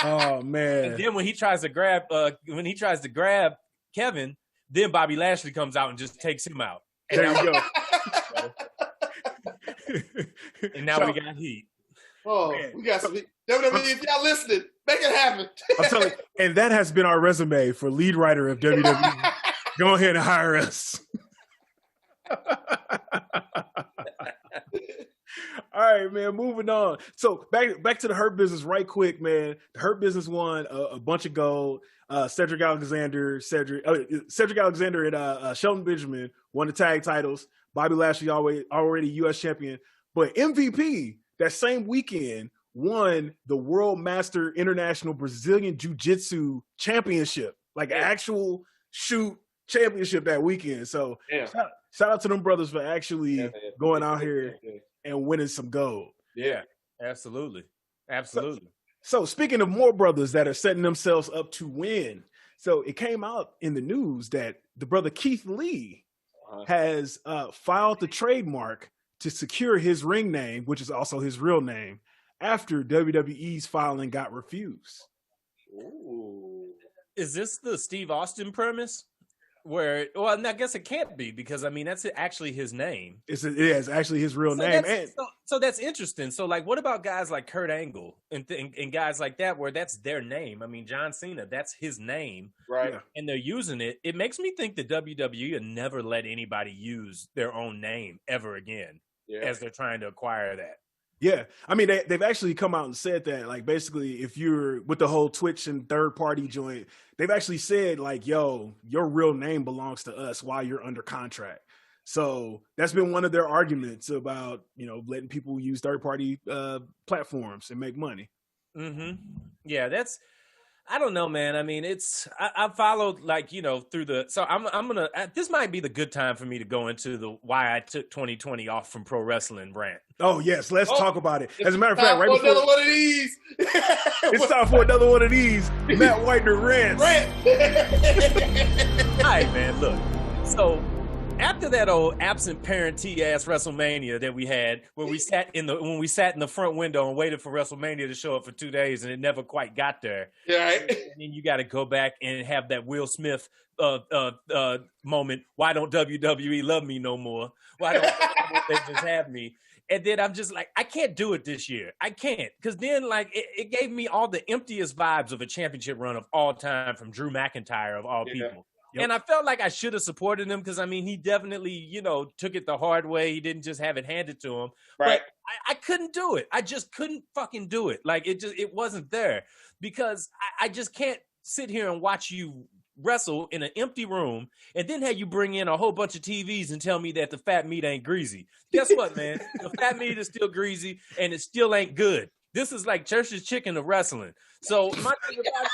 Speaker 3: Oh man!
Speaker 5: And then when he tries to grab Kevin, then Bobby Lashley comes out and just takes him out.
Speaker 3: There you go.
Speaker 5: And now we got heat.
Speaker 2: Oh, man. We got some heat. WWE, if y'all listening, make it happen.
Speaker 3: I'm telling you, and that has been our resume for lead writer of WWE. Go ahead and hire us. All right, man, moving on. So back to the Hurt Business right quick, man. The Hurt Business won a bunch of gold. Cedric Alexander and Shelton Benjamin won the tag titles. Bobby Lashley already U.S. champion. But MVP that same weekend won the World Master International Brazilian Jiu-Jitsu Championship, like an actual shoot championship that weekend. So shout out to them brothers for actually going out here and winning some gold.
Speaker 5: Yeah, absolutely. Absolutely.
Speaker 3: So speaking of more brothers that are setting themselves up to win, so it came out in the news that the brother Keith Lee has filed the trademark to secure his ring name, which is also his real name, after WWE's filing got refused.
Speaker 2: Ooh.
Speaker 5: Is this the Steve Austin premise? Well, I guess it can't be because, I mean, that's actually his name.
Speaker 3: It's actually his real name.
Speaker 5: So that's interesting. So, like, what about guys like Kurt Angle and guys like that where that's their name? I mean, John Cena, that's his name.
Speaker 2: Right.
Speaker 5: And they're using it. It makes me think that WWE will never let anybody use their own name ever again as they're trying to acquire that.
Speaker 3: Yeah. I mean, they've actually come out and said that, like, basically, if you're with the whole Twitch and third-party joint, they've actually said, like, yo, your real name belongs to us while you're under contract. So that's been one of their arguments about, letting people use third-party platforms and make money.
Speaker 5: Mm-hmm. Yeah, I don't know, man. I mean, I followed through so I'm going to, this might be the good time for me to go into the why I took 2020 off from pro wrestling rant.
Speaker 3: Oh, yes. Let's talk about it. As a matter of fact,
Speaker 2: right before another one of these.
Speaker 3: It's time for another one of these. Matt Whitener rants.
Speaker 5: All right, man, look. So after that old absent parent ass WrestleMania that we had, where we sat in the front window and waited for WrestleMania to show up for 2 days and it never quite got there.
Speaker 2: Yeah, right.
Speaker 5: And then you got to go back and have that Will Smith moment. Why don't WWE love me no more? Why don't they just have me? And then I'm just like, I can't do it this year. I can't. Because then, like, it gave me all the emptiest vibes of a championship run of all time from Drew McIntyre, of all people. Yep. And I felt like I should have supported him because, I mean, he definitely, took it the hard way. He didn't just have it handed to him.
Speaker 2: Right.
Speaker 5: But I couldn't do it. I just couldn't fucking do it. Like, it wasn't there because I just can't sit here and watch you wrestle in an empty room and then have you bring in a whole bunch of TVs and tell me that the fat meat ain't greasy. Guess what, man? The fat meat is still greasy and it still ain't good. This is like Church's chicken of wrestling. So my thing about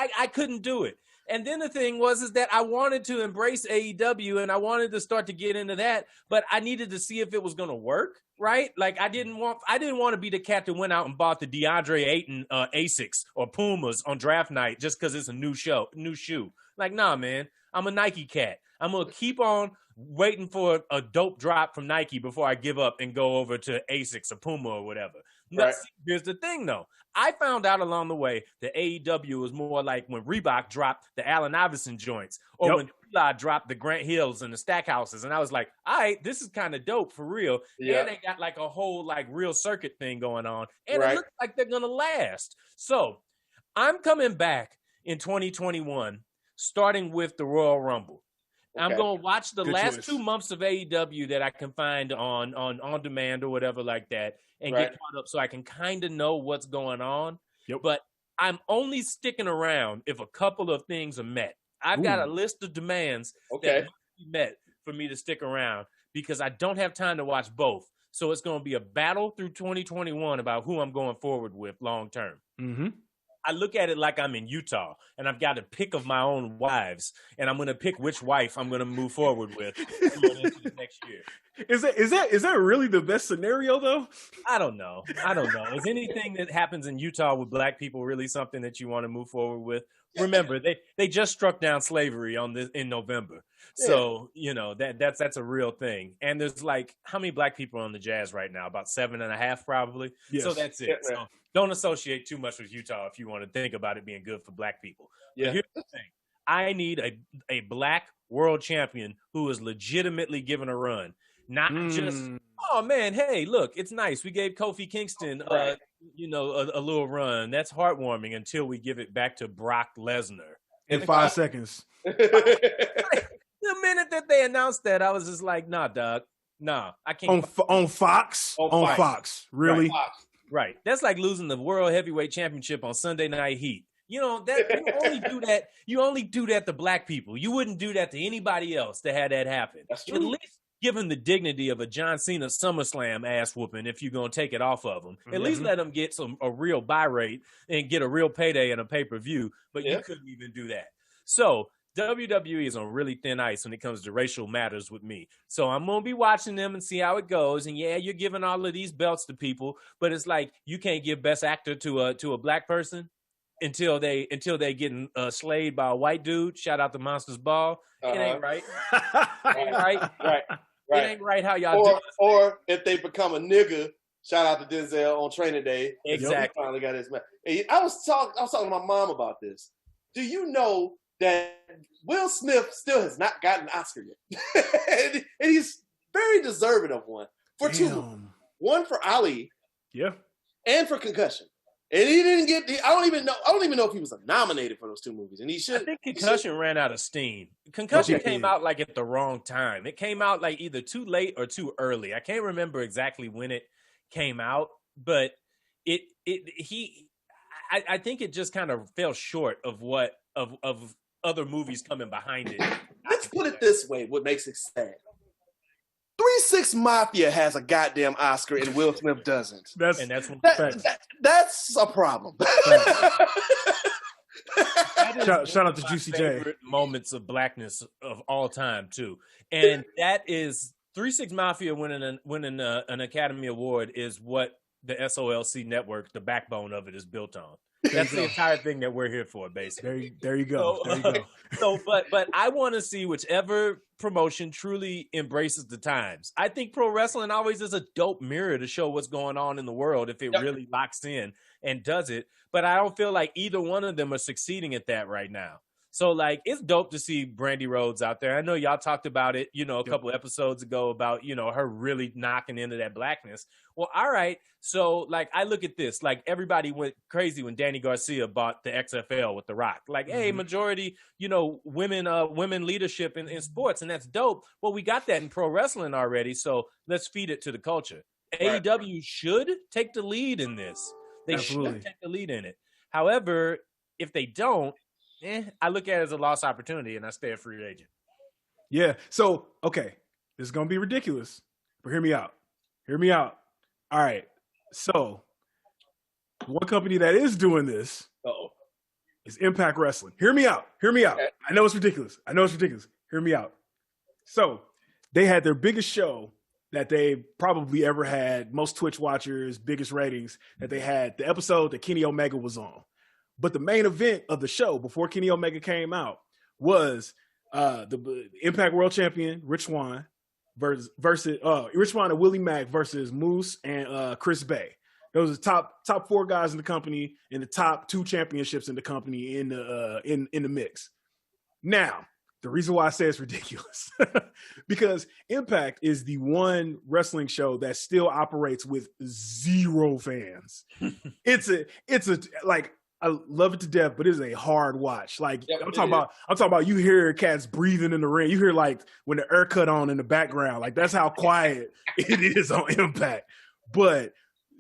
Speaker 5: it, I couldn't do it. And then the thing is that I wanted to embrace AEW and I wanted to start to get into that, but I needed to see if it was going to work, right? Like I didn't want to be the cat that went out and bought the DeAndre Ayton Asics or Pumas on draft night just because it's a new shoe. Like, nah, man, I'm a Nike cat. I'm going to keep on waiting for a dope drop from Nike before I give up and go over to Asics or Puma or whatever. Right. Now, here's the thing, though. I found out along the way that AEW was more like when Reebok dropped the Allen Iverson joints or when Eli dropped the Grant Hills and the Stackhouses. And I was like, all right, this is kind of dope for real. Yeah. And they got like a whole like real circuit thing going on. And it looks like they're going to last. So I'm coming back in 2021, starting with the Royal Rumble. Okay. I'm going to watch the last 2 months of AEW that I can find on demand or whatever like that and get caught up so I can kind of know what's going on. Yep. But I'm only sticking around if a couple of things are met. I've got a list of demands that must be met for me to stick around because I don't have time to watch both. So it's going to be a battle through 2021 about who I'm going forward with long term.
Speaker 3: Mm-hmm.
Speaker 5: I look at it like I'm in Utah and I've got a pick of my own wives, and I'm going to pick which wife I'm going to move forward with going into the next year.
Speaker 3: Is that really the best scenario though?
Speaker 5: I don't know. Is anything that happens in Utah with black people really something that you want to move forward with? Remember, they just struck down slavery in November. Yeah. So, that's a real thing. And there's like, how many black people are on the Jazz right now? About 7.5 probably. Yes. So that's it. Yeah. So don't associate too much with Utah if you want to think about it being good for black people. Yeah. But here's the thing. I need a black world champion who is legitimately given a run. Not just, oh man, hey, look, it's nice. We gave Kofi Kingston, a little run. That's heartwarming until we give it back to Brock Lesnar.
Speaker 3: In 5 seconds.
Speaker 5: The minute that they announced that, I was just like, nah, dog. Nah, I can't.
Speaker 3: On Fox? On Fox. Really?
Speaker 5: Right. That's like losing the World Heavyweight Championship on Sunday Night Heat. That you only do that to black people. You wouldn't do that to anybody else to have that happen.
Speaker 2: That's true.
Speaker 5: At least give him the dignity of a John Cena SummerSlam ass whooping if you're going to take it off of him. At least let him get a real buy rate and get a real payday and a pay-per-view, but you couldn't even do that. So WWE is on really thin ice when it comes to racial matters with me. So I'm going to be watching them and see how it goes. And yeah, you're giving all of these belts to people, but it's like you can't give best actor to a black person until they getting slayed by a white dude. Shout out to Monsters Ball. It ain't right. It ain't right. Right. It ain't right how y'all do it.
Speaker 2: Or if they become a nigga, shout out to Denzel on Training Day.
Speaker 5: Exactly.
Speaker 2: He finally got his man. I was talking to my mom about this. Do you know that Will Smith still has not gotten an Oscar yet? and he's very deserving of one for two. One for Ali.
Speaker 3: Yeah.
Speaker 2: And for Concussion. And he didn't get. I don't even know if he was nominated for those two movies. And he should.
Speaker 5: I think Concussion ran out of steam. Concussion came out like at the wrong time. It came out like either too late or too early. I can't remember exactly when it came out, but I think it just kind of fell short of what of other movies coming behind it.
Speaker 2: Let's put it this way: what makes it sad? 3 6 Mafia has a goddamn Oscar and Will Smith doesn't. That's a problem.
Speaker 3: Shout out to Juicy J.
Speaker 5: Moments of blackness of all time too, and that is 3 6 Mafia winning an Academy Award is what the SOLC network, the backbone of it, is built on. That's the entire thing that we're here for, basically.
Speaker 3: There you go.
Speaker 5: But I want to see whichever promotion truly embraces the times. I think pro wrestling always is a dope mirror to show what's going on in the world if it really locks in and does it. But I don't feel like either one of them are succeeding at that right now. So, like, it's dope to see Brandy Rhodes out there. I know y'all talked about it, a couple episodes ago about, her really knocking into that blackness. Well, all right. So, like, I look at this. Like, everybody went crazy when Danny Garcia bought the XFL with The Rock. Like, hey, majority, women leadership in sports, and that's dope. Well, we got that in pro wrestling already, so let's feed it to the culture. Right. AEW should take the lead in this. They should take the lead in it. However, if they don't, I look at it as a lost opportunity, and I stay a free agent.
Speaker 3: Yeah. So, okay, this is going to be ridiculous, but hear me out. All right. So, one company that is doing this is Impact Wrestling. Hear me out. Okay. I know it's ridiculous. Hear me out. So, they had their biggest show that they probably ever had, most Twitch watchers, biggest ratings that they had, the episode that Kenny Omega was on. But the main event of the show before Kenny Omega came out was the Impact World Champion Rich Swann versus Rich Swann and Willie Mack versus Moose and Chris Bay. Those are top 4 guys in the company and the top 2 championships in the company in the mix. Now, the reason why I say it's ridiculous because Impact is the one wrestling show that still operates with 0 fans. It's a like. I love it to death, but it's a hard watch. Like I'm talking about you hear cats breathing in the ring. You hear like when the air cut on in the background. Like that's how quiet it is on Impact. But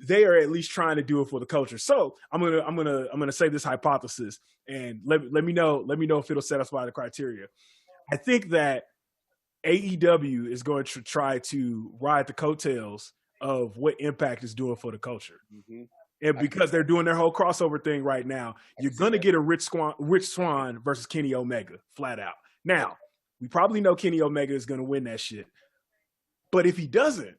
Speaker 3: they are at least trying to do it for the culture. So I'm gonna say this hypothesis and let me know if it'll satisfy the criteria. I think that AEW is going to try to ride the coattails of what Impact is doing for the culture. Mm-hmm. And because they're doing their whole crossover thing right now, you're going to get a Rich Swann versus Kenny Omega, flat out. Now, we probably know Kenny Omega is going to win that shit. But if he doesn't,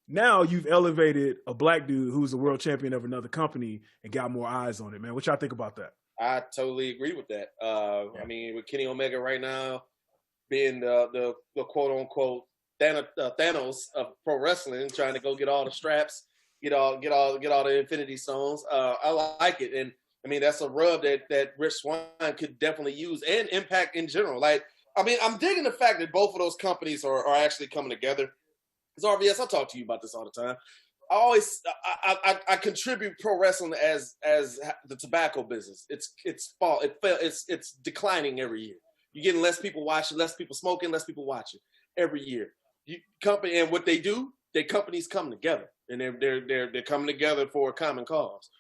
Speaker 3: now you've elevated a black dude who's a world champion of another company and got more eyes on it, man. What y'all think about that?
Speaker 2: I totally agree with that. I mean, with Kenny Omega right now being the quote unquote Thanos of pro wrestling, trying to go get all the straps, get all the Infinity Stones. I like it, and I mean that's a rub that Rich Swann could definitely use, and Impact in general. Like, I mean, I'm digging the fact that both of those companies are actually coming together. Because RVS, I talk to you about this all the time. I contribute pro wrestling as the tobacco business. It's declining every year. You're getting less people watching, less people smoking, less people watching every year. And what they do, their companies come together, and they're coming together for a common cause.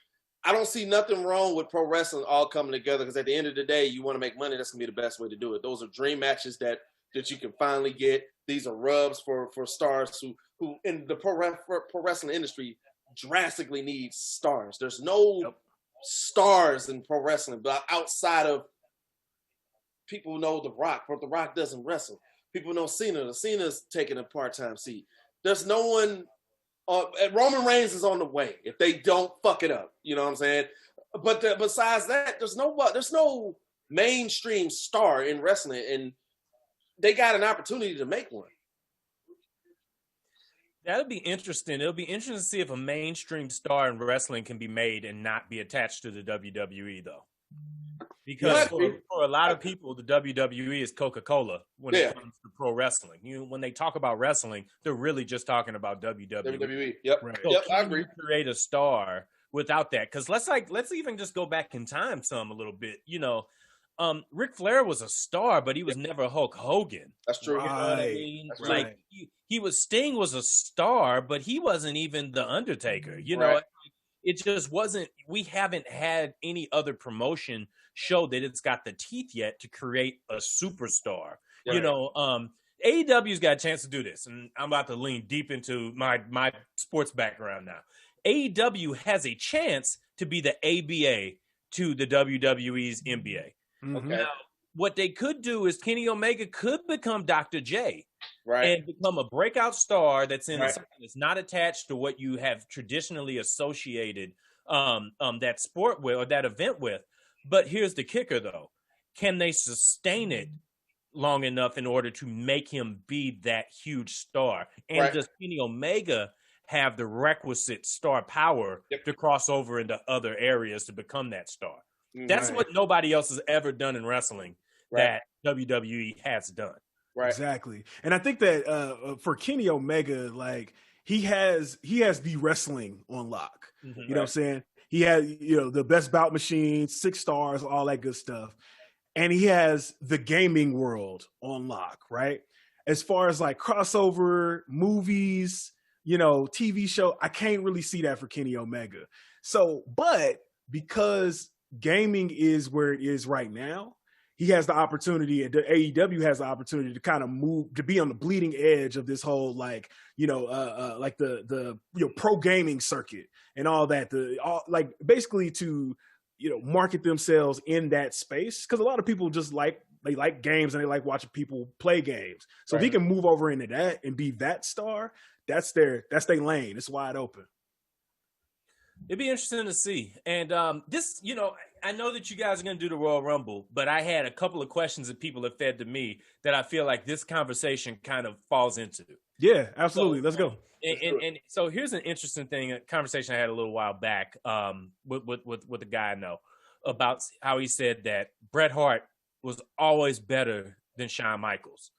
Speaker 2: I don't see nothing wrong with pro wrestling all coming together, because at the end of the day, you want to make money. That's gonna be the best way to do it. Those are dream matches that you can finally get. These are rubs for stars who in the pro wrestling industry drastically needs stars. There's no stars in pro wrestling, but outside of people know The Rock, but The Rock doesn't wrestle. People know Cena. Cena's taking a part-time seat. There's no one. Roman Reigns is on the way if they don't fuck it up. You know what I'm saying? But besides that, there's no mainstream star in wrestling, and they got an opportunity to make one.
Speaker 5: That'll be interesting. It'll be interesting to see if a mainstream star in wrestling can be made and not be attached to the WWE, though. Because for a lot of people, the WWE is Coca-Cola when it comes to pro wrestling. When they talk about wrestling, they're really just talking about WWE.
Speaker 2: Yep.
Speaker 5: Right.
Speaker 2: So I
Speaker 5: agree. Create a star without that, because let's even just go back in time a little bit. Ric Flair was a star, but he was never Hulk Hogan.
Speaker 2: That's true.
Speaker 5: You know what I mean?
Speaker 2: That's
Speaker 5: like
Speaker 2: right.
Speaker 5: Sting was a star, but he wasn't even the Undertaker. You know, it just wasn't. We haven't had any other promotion show that it's got the teeth yet to create a superstar. Right. AEW's got a chance to do this, and I'm about to lean deep into my sports background now. AEW has a chance to be the ABA to the WWE's NBA.
Speaker 3: Mm-hmm.
Speaker 2: Okay.
Speaker 5: Now, what they could do is Kenny Omega could become Dr. J, and become a breakout star that's that's not attached to what you have traditionally associated that sport with or that event with. But here's the kicker, though: can they sustain it long enough in order to make him be that huge star? And does Kenny Omega have the requisite star power to cross over into other areas to become that star? That's what nobody else has ever done in wrestling that WWE has done.
Speaker 3: Right. Exactly. And I think that for Kenny Omega, like he has the wrestling on lock. Mm-hmm. You know what I'm saying? He has, the best bout machine, 6 stars, all that good stuff. And he has the gaming world on lock, right? As far as like crossover movies, TV show, I can't really see that for Kenny Omega. So, but because gaming is where it is right now, he has the opportunity, and the AEW has the opportunity to kind of move, to be on the bleeding edge of this whole like the pro gaming circuit and all that, basically to market themselves in that space, because a lot of people just like games and they like watching people play games. So if he can move over into that and be that star, that's their lane. It's wide open.
Speaker 5: It'd be interesting to see. And this, I know that you guys are going to do the Royal Rumble, but I had a couple of questions that people have fed to me that I feel like this conversation kind of falls into.
Speaker 3: Yeah, absolutely. So, let's go.
Speaker 5: And so here's an interesting thing, a conversation I had a little while back with a guy I know about how he said that Bret Hart was always better than Shawn Michaels.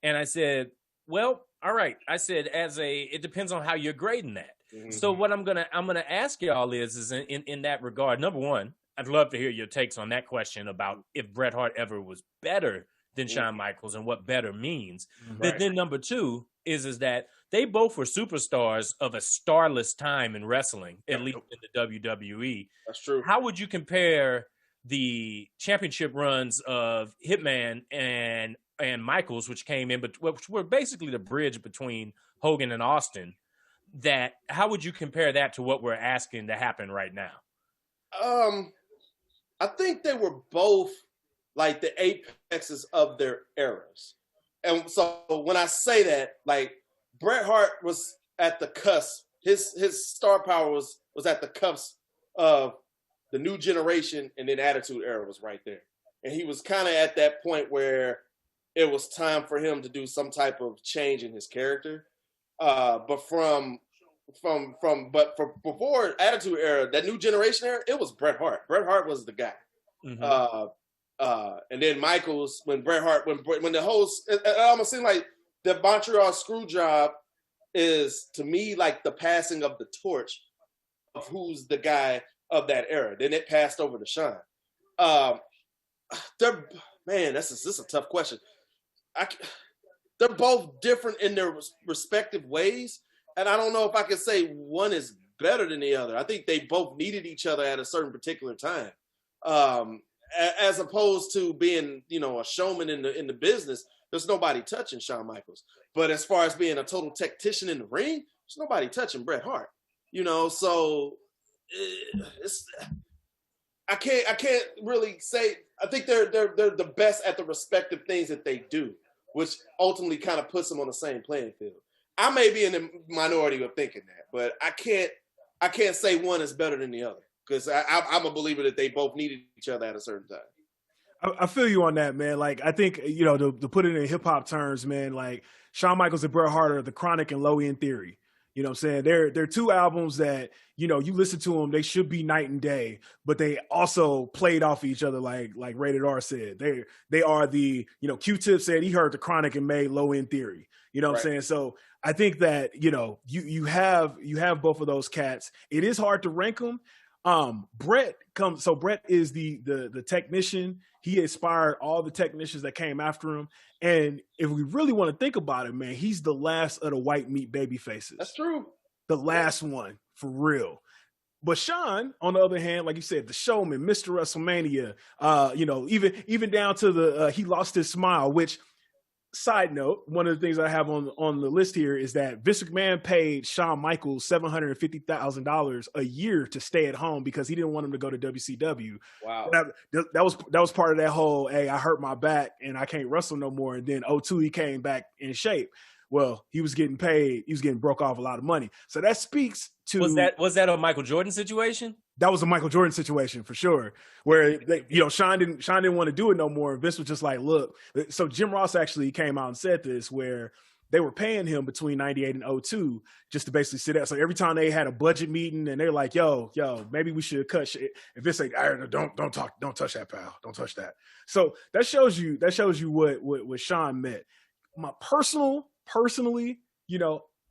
Speaker 5: And I said, well, all right. I said, it depends on how you're grading that. Mm-hmm. So what I'm gonna ask y'all is in that regard. Number one, I'd love to hear your takes on that question about if Bret Hart ever was better than Shawn Michaels and what better means. But then number two is that they both were superstars of a starless time in wrestling, at least in the WWE.
Speaker 2: That's true.
Speaker 5: How would you compare the championship runs of Hitman and Michaels, which came in, which were basically the bridge between Hogan and Austin? that, how would you compare that to what we're asking to happen right now?
Speaker 2: I think they were both like the apexes of their eras. And so when I say that, like Bret Hart was at the cusp, his star power was at the cusp of the new generation, and then Attitude Era was right there. And he was kind of at that point where it was time for him to do some type of change in his character. But before Attitude Era, that new generation era, it was Bret Hart. Bret Hart was the guy. Mm-hmm. And then Michaels, when the whole, it almost seemed like the Montreal Screwjob is, to me, like the passing of the torch of who's the guy of that era. Then it passed over to Shawn. This is a tough question. They're both different in their respective ways, and I don't know if I can say one is better than the other. I think they both needed each other at a certain particular time. As opposed to being, a showman in the business, there's nobody touching Shawn Michaels. But as far as being a total tactician in the ring, there's nobody touching Bret Hart. So I can't really say. I think they're the best at the respective things that they do, which ultimately kind of puts them on the same playing field. I may be in the minority of thinking that, but I can't say one is better than the other. Because I'm a believer that they both needed each other at a certain time.
Speaker 3: I feel you on that, man. Like, I think, to put it in hip hop terms, man, like Shawn Michaels and Bret Hart are the Chronic and Low End Theory. You know what I'm saying? They're two albums that, you listen to them, they should be night and day, but they also played off each other like Rated R said. They are the, Q-Tip said he heard the Chronic and made Low End Theory. You know what I'm saying? So I think that, you have both of those cats. It is hard to rank them. Bret is the technician. He inspired all the technicians that came after him. And if we really want to think about it, man, he's the last of the white meat baby faces.
Speaker 2: That's true.
Speaker 3: The last one, for real. But Shawn, on the other hand, like you said, the showman, Mr. WrestleMania, even down to the he lost his smile, which, side note, one of the things I have on the list here is that Vince McMahon paid Shawn Michaels $750,000 a year to stay at home because he didn't want him to go to WCW.
Speaker 2: Wow.
Speaker 3: That was part of that whole, hey, I hurt my back and I can't wrestle no more. And then 2002, he came back in shape. Well, he was getting paid. He was getting broke off a lot of money. So that speaks to...
Speaker 5: Was that a Michael Jordan situation?
Speaker 3: That was a Michael Jordan situation for sure, where Shawn didn't want to do it no more. Vince was just like, look. So Jim Ross actually came out and said this, where they were paying him between 98 and 2002 just to basically sit out. So every time they had a budget meeting and they're like, yo, maybe we should cut shit. If Vince like, don't touch that, pal, don't touch that. So that shows you what Shawn meant. Personally,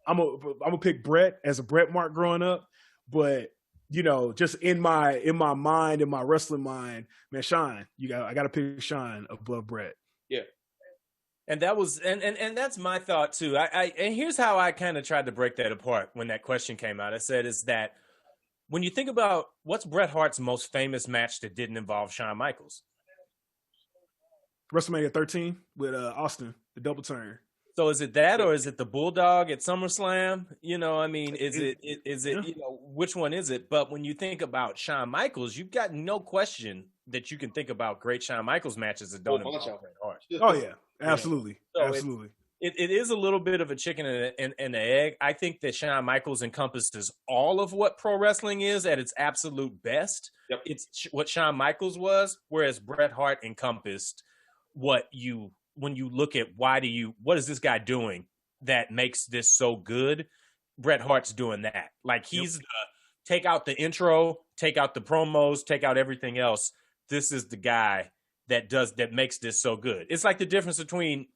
Speaker 3: I'm gonna pick Bret as a Bret mark growing up, but just in my mind, in my wrestling mind, man, Shawn, I got to pick Shawn above Bret.
Speaker 2: Yeah.
Speaker 5: And that was, and that's my thought too. And here's how I kind of tried to break that apart when that question came out. I said, is that when you think about what's Bret Hart's most famous match that didn't involve Shawn Michaels?
Speaker 3: WrestleMania 13 with Austin, the double turn.
Speaker 5: So is it that, or is it the Bulldog at SummerSlam? Is it which one is it? But when you think about Shawn Michaels, you've got no question that you can think about great Shawn Michaels matches that don't involve Bret Hart.
Speaker 3: Oh yeah, absolutely,
Speaker 5: so
Speaker 3: absolutely.
Speaker 5: It is a little bit of a chicken and the egg. I think that Shawn Michaels encompasses all of what pro wrestling is at its absolute best.
Speaker 2: Yep.
Speaker 5: It's what Shawn Michaels was, whereas Bret Hart encompassed when you look at what is this guy doing that makes this so good? Bret Hart's doing that. Like he's take out the intro, take out the promos, take out everything else. This is the guy that makes this so good. It's like the difference between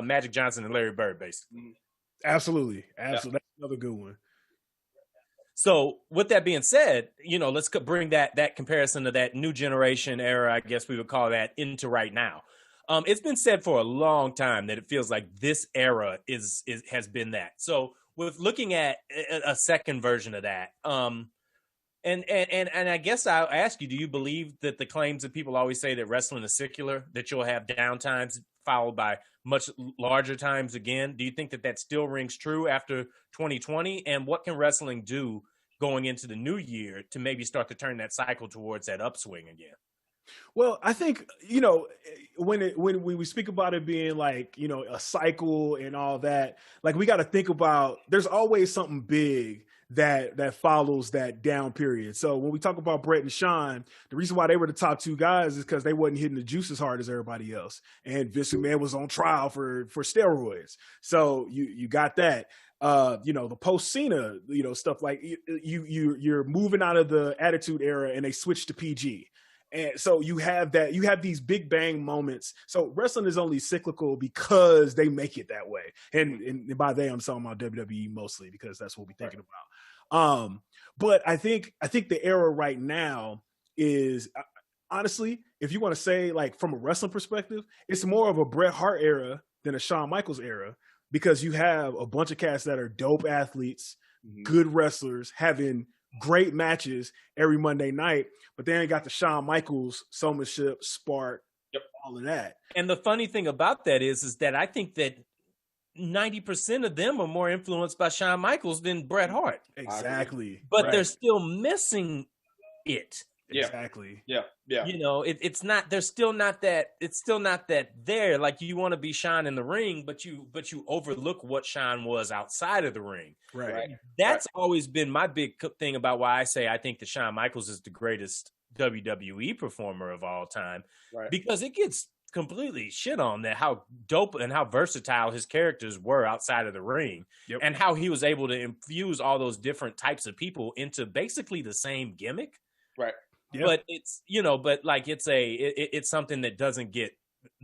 Speaker 5: Magic Johnson and Larry Bird, basically.
Speaker 3: Absolutely. That's another good one.
Speaker 5: So with that being said, let's bring that comparison to that new generation era, I guess we would call that, into right now. It's been said for a long time that it feels like this era has been that. So with looking at a second version of that, and I guess I'll ask you, do you believe that the claims that people always say that wrestling is secular, that you'll have down times followed by much larger times again. Do you think that still rings true after 2020? And what can wrestling do going into the new year to maybe start to turn that cycle towards that upswing again?
Speaker 3: Well, I think, when we speak about it being like, a cycle and all that, like we got to think about, there's always something big that follows that down period. So when we talk about Bret and Shawn, the reason why they were the top two guys is because they wasn't hitting the juice as hard as everybody else. And Vince McMahon was on trial for steroids. So you got that. The post Cena, stuff like you're moving out of the Attitude Era and they switched to PG. And so you have these big bang moments. So wrestling is only cyclical because they make it that way. And by they, I'm talking about WWE mostly because that's what we're thinking about. But I think the era right now is, honestly, if you want to say like from a wrestling perspective, it's more of a Bret Hart era than a Shawn Michaels era, because you have a bunch of cats that are dope athletes, good wrestlers, having great matches every Monday night, but they ain't got the Shawn Michaels showmanship, spark, all of that.
Speaker 5: And the funny thing about that is that I think that 90% of them are more influenced by Shawn Michaels than Bret Hart.
Speaker 3: Exactly.
Speaker 5: But they're still missing it.
Speaker 2: Yeah.
Speaker 3: Exactly.
Speaker 2: Yeah. Yeah.
Speaker 5: It's not, there's still not that, it's still not that there. Like you want to be Shawn in the ring, but you overlook what Shawn was outside of the ring.
Speaker 3: Right.
Speaker 5: That's always been my big thing about why I say I think that Shawn Michaels is the greatest WWE performer of all time.
Speaker 2: Right.
Speaker 5: Because it gets completely shit on that how dope and how versatile his characters were outside of the ring, and how he was able to infuse all those different types of people into basically the same gimmick.
Speaker 2: Right.
Speaker 3: Yep.
Speaker 5: But it's, but like it's something that doesn't get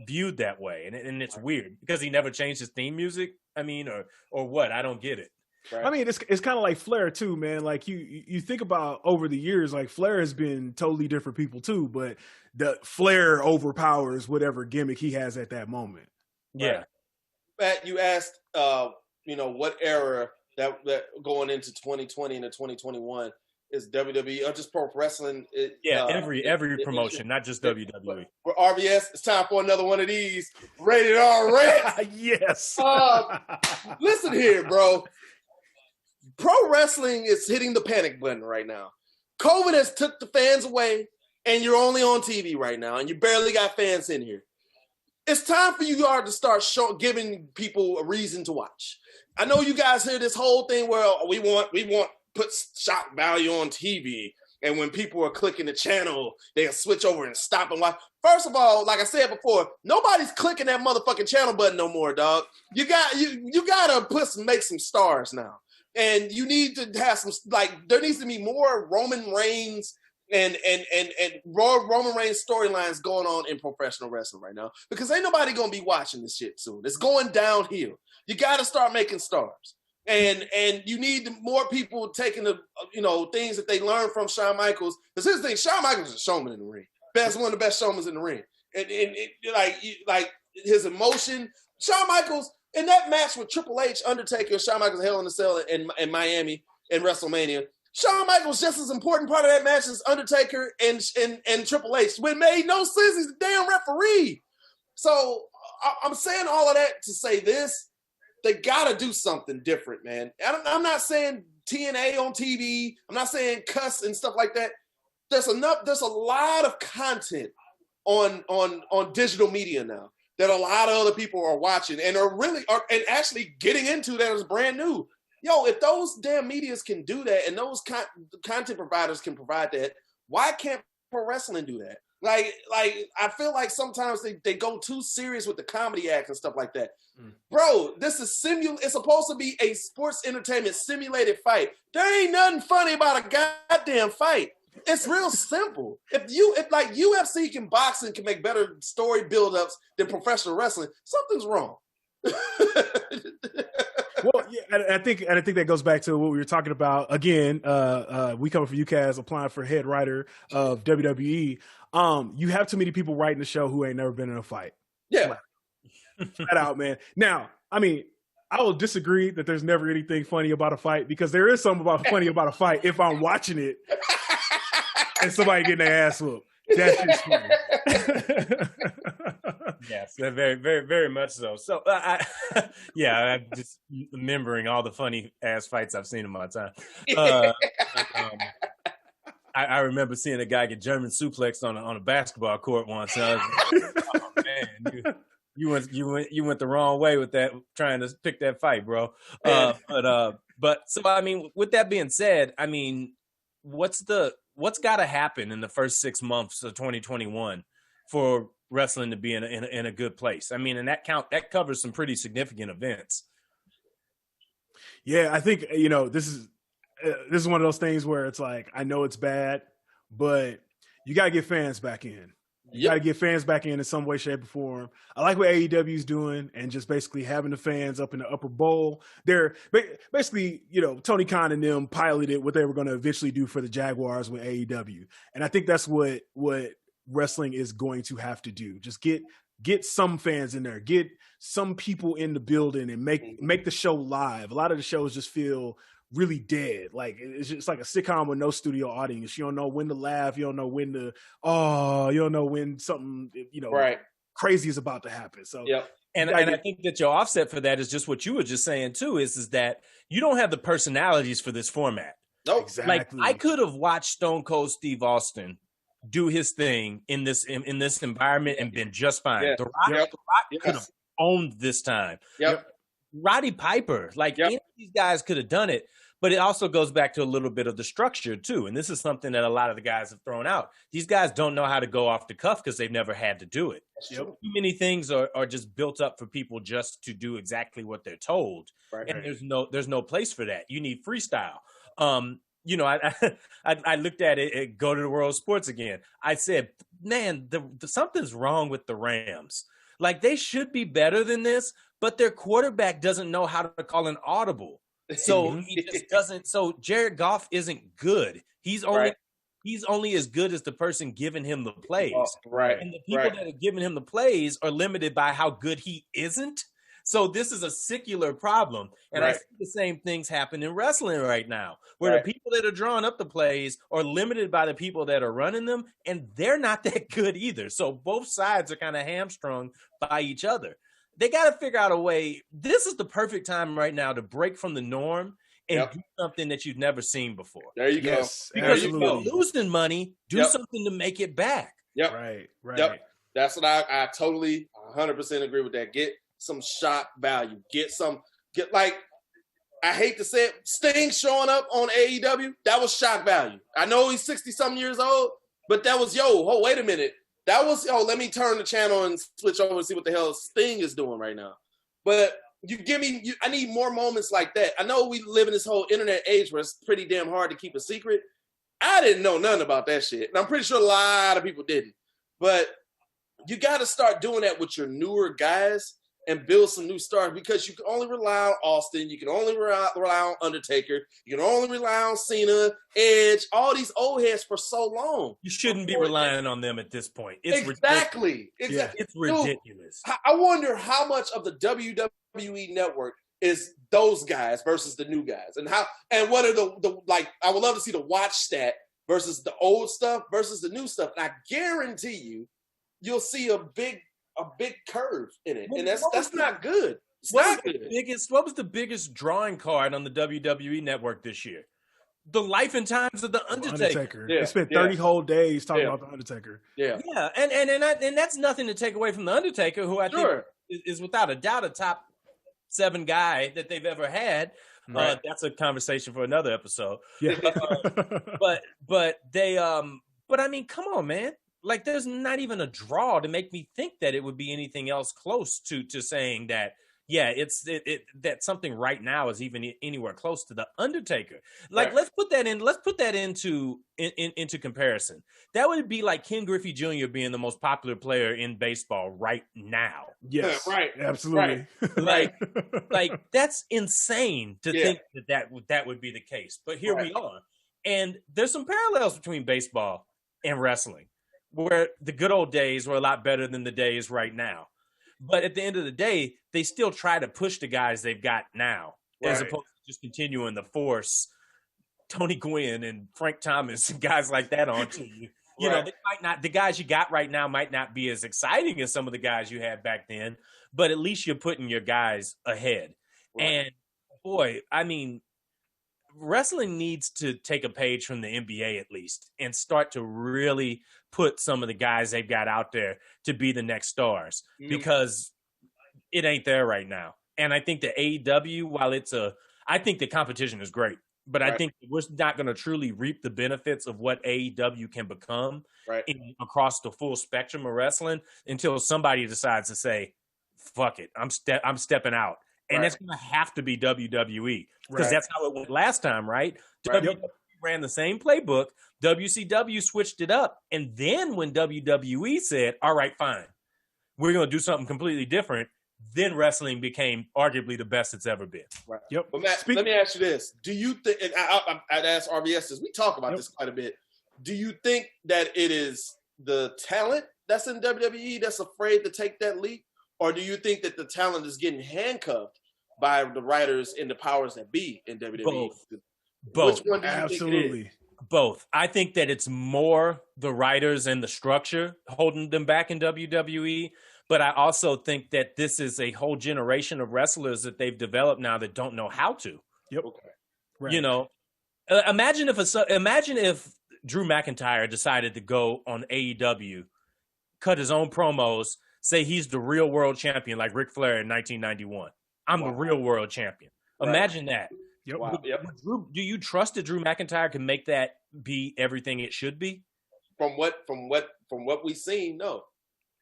Speaker 5: viewed that way. And it's weird because he never changed his theme music. I mean, or what? I don't get it.
Speaker 2: Right.
Speaker 3: I mean, it's kind of like Flair too, man. Like you think about over the years, like Flair has been totally different people too, but the Flair overpowers whatever gimmick he has at that moment.
Speaker 5: Yeah.
Speaker 2: Matt, you asked, what era that going into 2020 and 2021 is WWE or just pro wrestling?
Speaker 5: Every promotion, not just WWE.
Speaker 2: For RVS, it's time for another one of these rated R rants.
Speaker 3: Yes.
Speaker 2: Listen here, bro. Pro wrestling is hitting the panic button right now. COVID has took the fans away, and you're only on TV right now, and you barely got fans in here. It's time for you all to start giving people a reason to watch. I know you guys hear this whole thing where we want put shock value on TV, and when people are clicking the channel, they'll switch over and stop and watch. First of all, like I said before, nobody's clicking that motherfucking channel button no more, dog. You gotta make some stars now. And you need to have some, there needs to be more Roman Reigns and Roman Reigns storylines going on in professional wrestling right now, because ain't nobody going to be watching this shit soon. It's going downhill. You got to start making stars. And you need more people taking the, things that they learned from Shawn Michaels. Because here's the thing, Shawn Michaels is a showman in the ring. One of the best showmen in the ring. And his emotion, Shawn Michaels, in that match with Triple H, Undertaker, Shawn Michaels, Hell in a Cell in Miami in WrestleMania, Shawn Michaels just as important part of that match as Undertaker and Triple H. When it made no sense, he's the damn referee. So I'm saying all of that to say this: they got to do something different, man. I'm not saying TNA on TV. I'm not saying cuss and stuff like that. There's a lot of content on digital media now that a lot of other people are watching and are actually getting into that is brand new. Yo, if those damn medias can do that and those content providers can provide that, why can't pro wrestling do that? Like I feel like sometimes they go too serious with the comedy act and stuff like that. Bro, this is it's supposed to be a sports entertainment simulated fight. There ain't nothing funny about a goddamn fight. It's real simple. If like UFC can box and can make better story build-ups than professional wrestling, something's wrong.
Speaker 3: Well, yeah, I think that goes back to what we were talking about. Again, we coming from UCAS, applying for head writer of WWE. You have too many people writing the show who ain't never been in a fight.
Speaker 2: Yeah.
Speaker 3: Flat out, man. Now, I mean, I will disagree that there's never anything funny about a fight, because there is something funny about a fight if I'm watching it and somebody getting their ass whooped. That's just funny.
Speaker 5: Yes, very, very, very much so. So, I'm just remembering all the funny ass fights I've seen in my time. I remember seeing a guy get German suplexed on a basketball court once. And I was like, oh man, you went the wrong way with that, trying to pick that fight, bro. But so I mean, with that being said, I mean, what's got to happen in the first 6 months of 2021 for wrestling to be in a good place? I mean, and that covers some pretty significant events.
Speaker 3: Yeah, I think this is one of those things where it's like, I know it's bad, but you got to get fans back in. You got to get fans back in some way, shape, or form. I like what AEW is doing and just basically having the fans up in the upper bowl. They're basically, Tony Khan and them piloted what they were going to eventually do for the Jaguars with AEW. And I think that's what wrestling is going to have to do. Just get some fans in there, get some people in the building and make the show live. A lot of the shows just feel really dead. Like it's just like a sitcom with no studio audience. You don't know when to laugh. You don't know when to, you don't know when something, crazy is about to happen. So,
Speaker 5: And I think that your offset for that is just what you were just saying too, is that you don't have the personalities for this format.
Speaker 2: Nope.
Speaker 3: Exactly.
Speaker 5: Like I could have watched Stone Cold Steve Austin do his thing in this environment and been just fine.
Speaker 2: Yeah.
Speaker 5: The Rock could have owned this time.
Speaker 2: Yep.
Speaker 5: Roddy Piper, any of these guys could have done it, but it also goes back to a little bit of the structure too. And this is something that a lot of the guys have thrown out. These guys don't know how to go off the cuff because they've never had to do it. Too many things are just built up for people just to do exactly what they're told. Right. And there's no place for that. You need freestyle. I looked at it, go to the World of Sports again. I said, man, something's wrong with the Rams. Like they should be better than this, but their quarterback doesn't know how to call an audible. So he just doesn't. So Jared Goff isn't good. He's only as good as the person giving him the plays.
Speaker 2: Right.
Speaker 5: And the people that are giving him the plays are limited by how good he isn't. So this is a secular problem. And I see the same things happen in wrestling right now, where the people that are drawing up the plays are limited by the people that are running them, and they're not that good either. So both sides are kind of hamstrung by each other. They got to figure out a way. This is the perfect time right now to break from the norm and do something that you've never seen before.
Speaker 2: There you go.
Speaker 5: Because if you're losing money, do something to make it back.
Speaker 2: Yep.
Speaker 3: Right.
Speaker 2: Yep. That's what I totally 100% agree with that. Get some shock value. I hate to say it, Sting showing up on AEW, that was shock value. I know he's 60-something years old, but that was, wait a minute. That was, let me turn the channel and switch over and see what the hell Sting is doing right now. But I need more moments like that. I know we live in this whole internet age where it's pretty damn hard to keep a secret. I didn't know nothing about that shit. And I'm pretty sure a lot of people didn't. But you got to start doing that with your newer guys and build some new stars, because you can only rely on Austin. You can only rely on Undertaker. You can only rely on Cena, Edge, all these old heads for so long.
Speaker 5: You shouldn't be relying on them at this point. It's
Speaker 2: Exactly.
Speaker 5: It's ridiculous.
Speaker 2: Dude, I wonder how much of the WWE network is those guys versus the new guys, and what are the I would love to see the watch stat versus the old stuff versus the new stuff. And I guarantee you'll see a big curve in it, and that's not good. It's not good.
Speaker 5: What was the biggest drawing card on the WWE network this year? The life and times of the Undertaker.
Speaker 3: They spent 30 whole days talking about the Undertaker.
Speaker 5: Yeah, and that's nothing to take away from the Undertaker, who I think is without a doubt a top 7 guy that they've ever had. Right. That's a conversation for another episode.
Speaker 3: Yeah,
Speaker 5: but I mean, come on, man. Like, there's not even a draw to make me think that it would be anything else close to saying that, that something right now is even anywhere close to the Undertaker. Like, let's put that into comparison. That would be like Ken Griffey Jr. being the most popular player in baseball right now.
Speaker 3: Yes,
Speaker 2: right,
Speaker 3: absolutely.
Speaker 5: Right. like that's insane to think that would be the case. But here we are, and there's some parallels between baseball and wrestling, where the good old days were a lot better than the days right now. But at the end of the day, they still try to push the guys they've got now, as opposed to just continuing to force Tony Gwynn and Frank Thomas and guys like that onto you You know, they might not. The guys you got right now might not be as exciting as some of the guys you had back then, but at least you're putting your guys ahead. Right. And boy, I mean, wrestling needs to take a page from the NBA at least and start to really put some of the guys they've got out there to be the next stars, because it ain't there right now. And I think the AEW, while I think the competition is great, but I think we're not going to truly reap the benefits of what AEW can become across the full spectrum of wrestling until somebody decides to say, fuck it, I'm stepping out. And it's going to have to be WWE, because that's how it went last time, right? WWE ran the same playbook. WCW switched it up. And then when WWE said, all right, fine, we're going to do something completely different, then wrestling became arguably the best it's ever been.
Speaker 2: Right. Yep. But Matt, let me ask you this. Do you think, and I'd ask RVS this, we talk about this quite a bit. Do you think that it is the talent that's in WWE that's afraid to take that leap? Or do you think that the talent is getting handcuffed by the writers and the powers that be in WWE?
Speaker 5: Both.
Speaker 2: Which one do you think it is?
Speaker 5: Both. I think that it's more the writers and the structure holding them back in WWE. But I also think that this is a whole generation of wrestlers that they've developed now that don't know how to.
Speaker 3: Yep.
Speaker 2: Okay.
Speaker 3: Right.
Speaker 5: You know, imagine if Drew McIntyre decided to go on AEW, cut his own promos, say he's the real world champion like Ric Flair in 1991. I'm the real world champion. Imagine that.
Speaker 3: Yep.
Speaker 2: Wow. Yep.
Speaker 5: Do you trust that Drew McIntyre can make that be everything it should be?
Speaker 2: From what we've seen, no.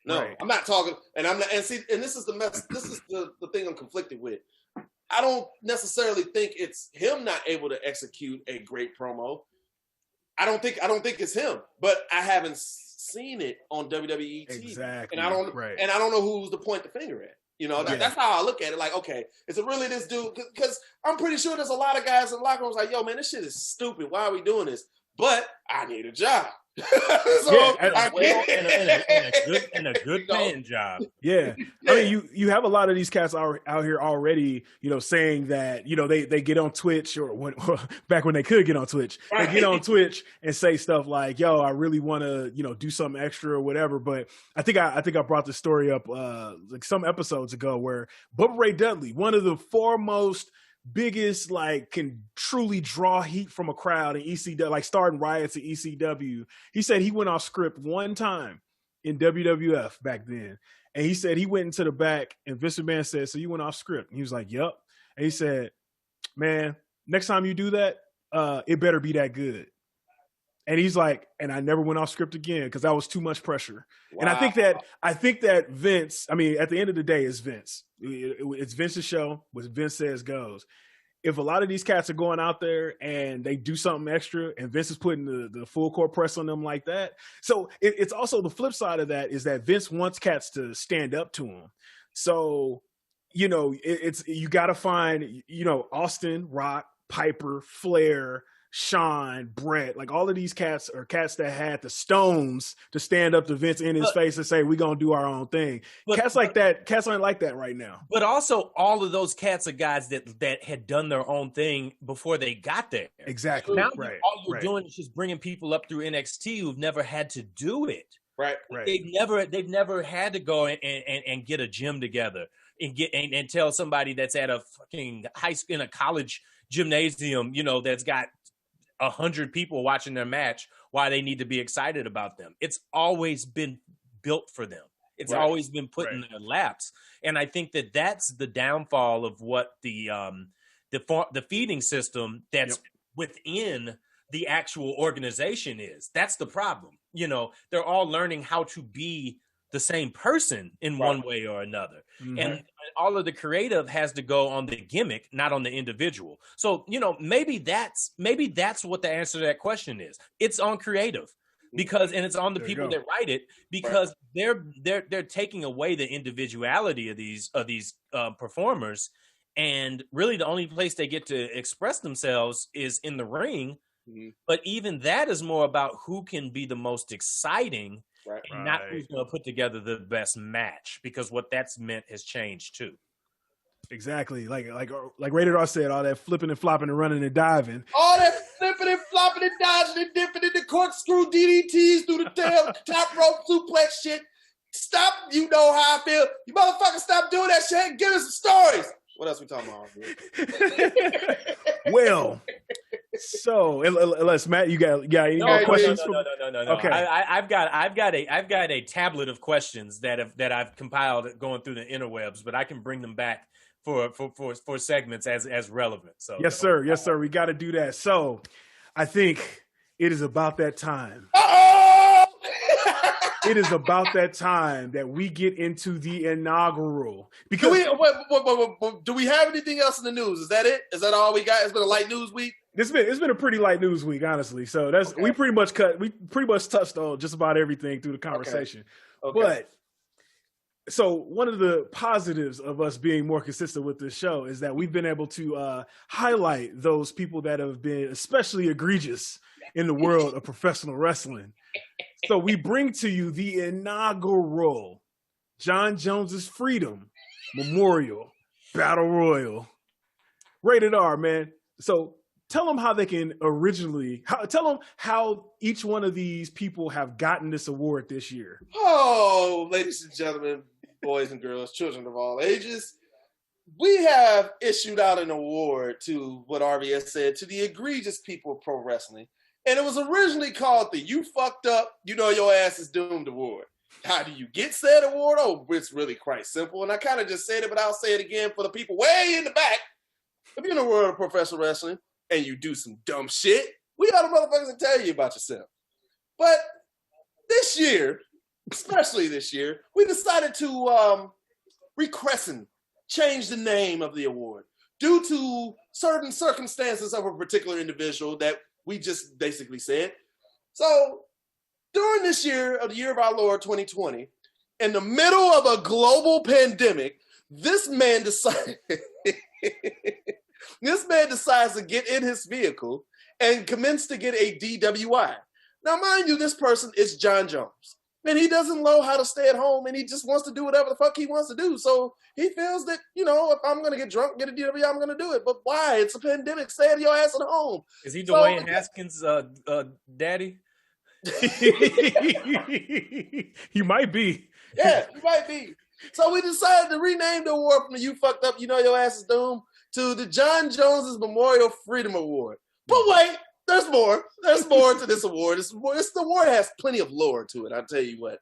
Speaker 3: Right.
Speaker 2: I'm not talking, and I'm not. And see, and this is the mess. This is the thing I'm conflicted with. I don't necessarily think it's him not able to execute a great promo. I don't think it's him, but I haven't seen it on WWE TV.
Speaker 3: Exactly.
Speaker 2: And I don't know who's to point the finger at. You know, that's how I look at it. Like, okay, is it really this dude? Because I'm pretty sure there's a lot of guys in the locker rooms like, yo, man, this shit is stupid. Why are we doing this? But I need a job.
Speaker 5: In a good paying job.
Speaker 3: Yeah. I mean, you have a lot of these cats out here already, you know, saying that, you know, they get on Twitch back when they could get on Twitch, they get on Twitch and say stuff like, yo, I really want to, you know, do something extra or whatever. But I think I brought this story up like some episodes ago where Bubba Ray Dudley, one of the foremost biggest, like, can truly draw heat from a crowd in ECW, like starting riots at ECW. He said he went off script one time in WWF back then. And he said he went into the back and Vince McMahon said, so you went off script? And he was like, yep. And he said, man, next time you do that, it better be that good. And he's like, and I never went off script again because that was too much pressure. Wow. And I think that Vince, I mean, at the end of the day, it's Vince. It's Vince's show. What Vince says goes. If a lot of these cats are going out there and they do something extra and Vince is putting the full court press on them like that. So it's also the flip side of that is that Vince wants cats to stand up to him. So, you know, you got to find, you know, Austin, Rock, Piper, Flair, Shawn, Bret, like all of these cats are cats that had the stones to stand up to Vince in his face and say, we're going to do our own thing. Cats aren't like that right now.
Speaker 5: But also all of those cats are guys that had done their own thing before they got there.
Speaker 3: Exactly.
Speaker 5: Now all you're doing is just bringing people up through NXT who've never had to do it.
Speaker 2: Right.
Speaker 5: They've never had to go and get a gym together and tell somebody that's at a fucking high school in a college gymnasium, you know, that's got 100 people watching their match why they need to be excited about them. It's always been built for them. It's always been put in their laps. And I think that that's the downfall of what the feeding system that's within the actual organization is. That's the problem. You know, they're all learning how to be the same person in one way or another. Mm-hmm. And all of the creative has to go on the gimmick, not on the individual. So, you know, maybe that's what the answer to that question is. It's on creative and it's on the people that write it because they're taking away the individuality of these performers. And really the only place they get to express themselves is in the ring. Mm-hmm. But even that is more about who can be the most exciting and not who's going to put together the best match, because what that's meant has changed too.
Speaker 3: Exactly. Like Rated R said, all that flipping and flopping and running and diving.
Speaker 2: All that flipping and flopping and dodging and dipping in the corkscrew DDTs through the tail, top rope suplex shit. Stop, you know how I feel. You motherfuckers stop doing that shit and give us some stories. What else we talking about?
Speaker 3: Well, so unless Matt, you got any more questions?
Speaker 5: No.
Speaker 3: Okay,
Speaker 5: I've got a tablet of questions that I've compiled going through the interwebs, but I can bring them back for segments as relevant. So
Speaker 3: yes, sir. We got to do that. So I think it is about that time. It is about that time that we get into the inaugural. Because
Speaker 2: do we have anything else in the news? Is that it? Is that all we got? It's been a light news week.
Speaker 3: It's been a pretty light news week, honestly. So that's we pretty much touched on just about everything through the conversation.
Speaker 2: Okay.
Speaker 3: But so one of the positives of us being more consistent with this show is that we've been able to highlight those people that have been especially egregious in the world of professional wrestling. So we bring to you the inaugural Jon Jones's Freedom Memorial Battle Royal. Rated R, man. So tell them how they can tell them how each one of these people have gotten this award this year.
Speaker 2: Oh, ladies and gentlemen, boys and girls, children of all ages, we have issued out an award to what RVS said, to the egregious people of pro wrestling. And it was originally called the You Fucked Up, You Know Your Ass Is Doomed Award. How do you get said award? Oh, it's really quite simple. And I kind of just said it, but I'll say it again for the people way in the back. If you're in the world of professional wrestling and you do some dumb shit, we got the motherfuckers to tell you about yourself. But this year, especially this year, we decided to recrescent, change the name of the award due to certain circumstances of a particular individual that we just basically said. So during this year of the year of our Lord 2020, in the middle of a global pandemic, this man decides to get in his vehicle and commence to get a DWI. Now, mind you, this person is Jon Jones. And he doesn't know how to stay at home, and he just wants to do whatever the fuck he wants to do. So he feels that, if I'm going to get drunk, get a DWI, I'm going to do it. But why? It's a pandemic. Stay at your ass at home.
Speaker 5: Is he Dwayne Haskins' daddy?
Speaker 3: He might be.
Speaker 2: Yeah, he might be. So we decided to rename the award from the You Fucked Up, You Know Your Ass Is Doomed to the Jon Jones's Memorial Freedom Award. But wait. There's more. There's more to this award. This award has plenty of lore to it, I'll tell you what.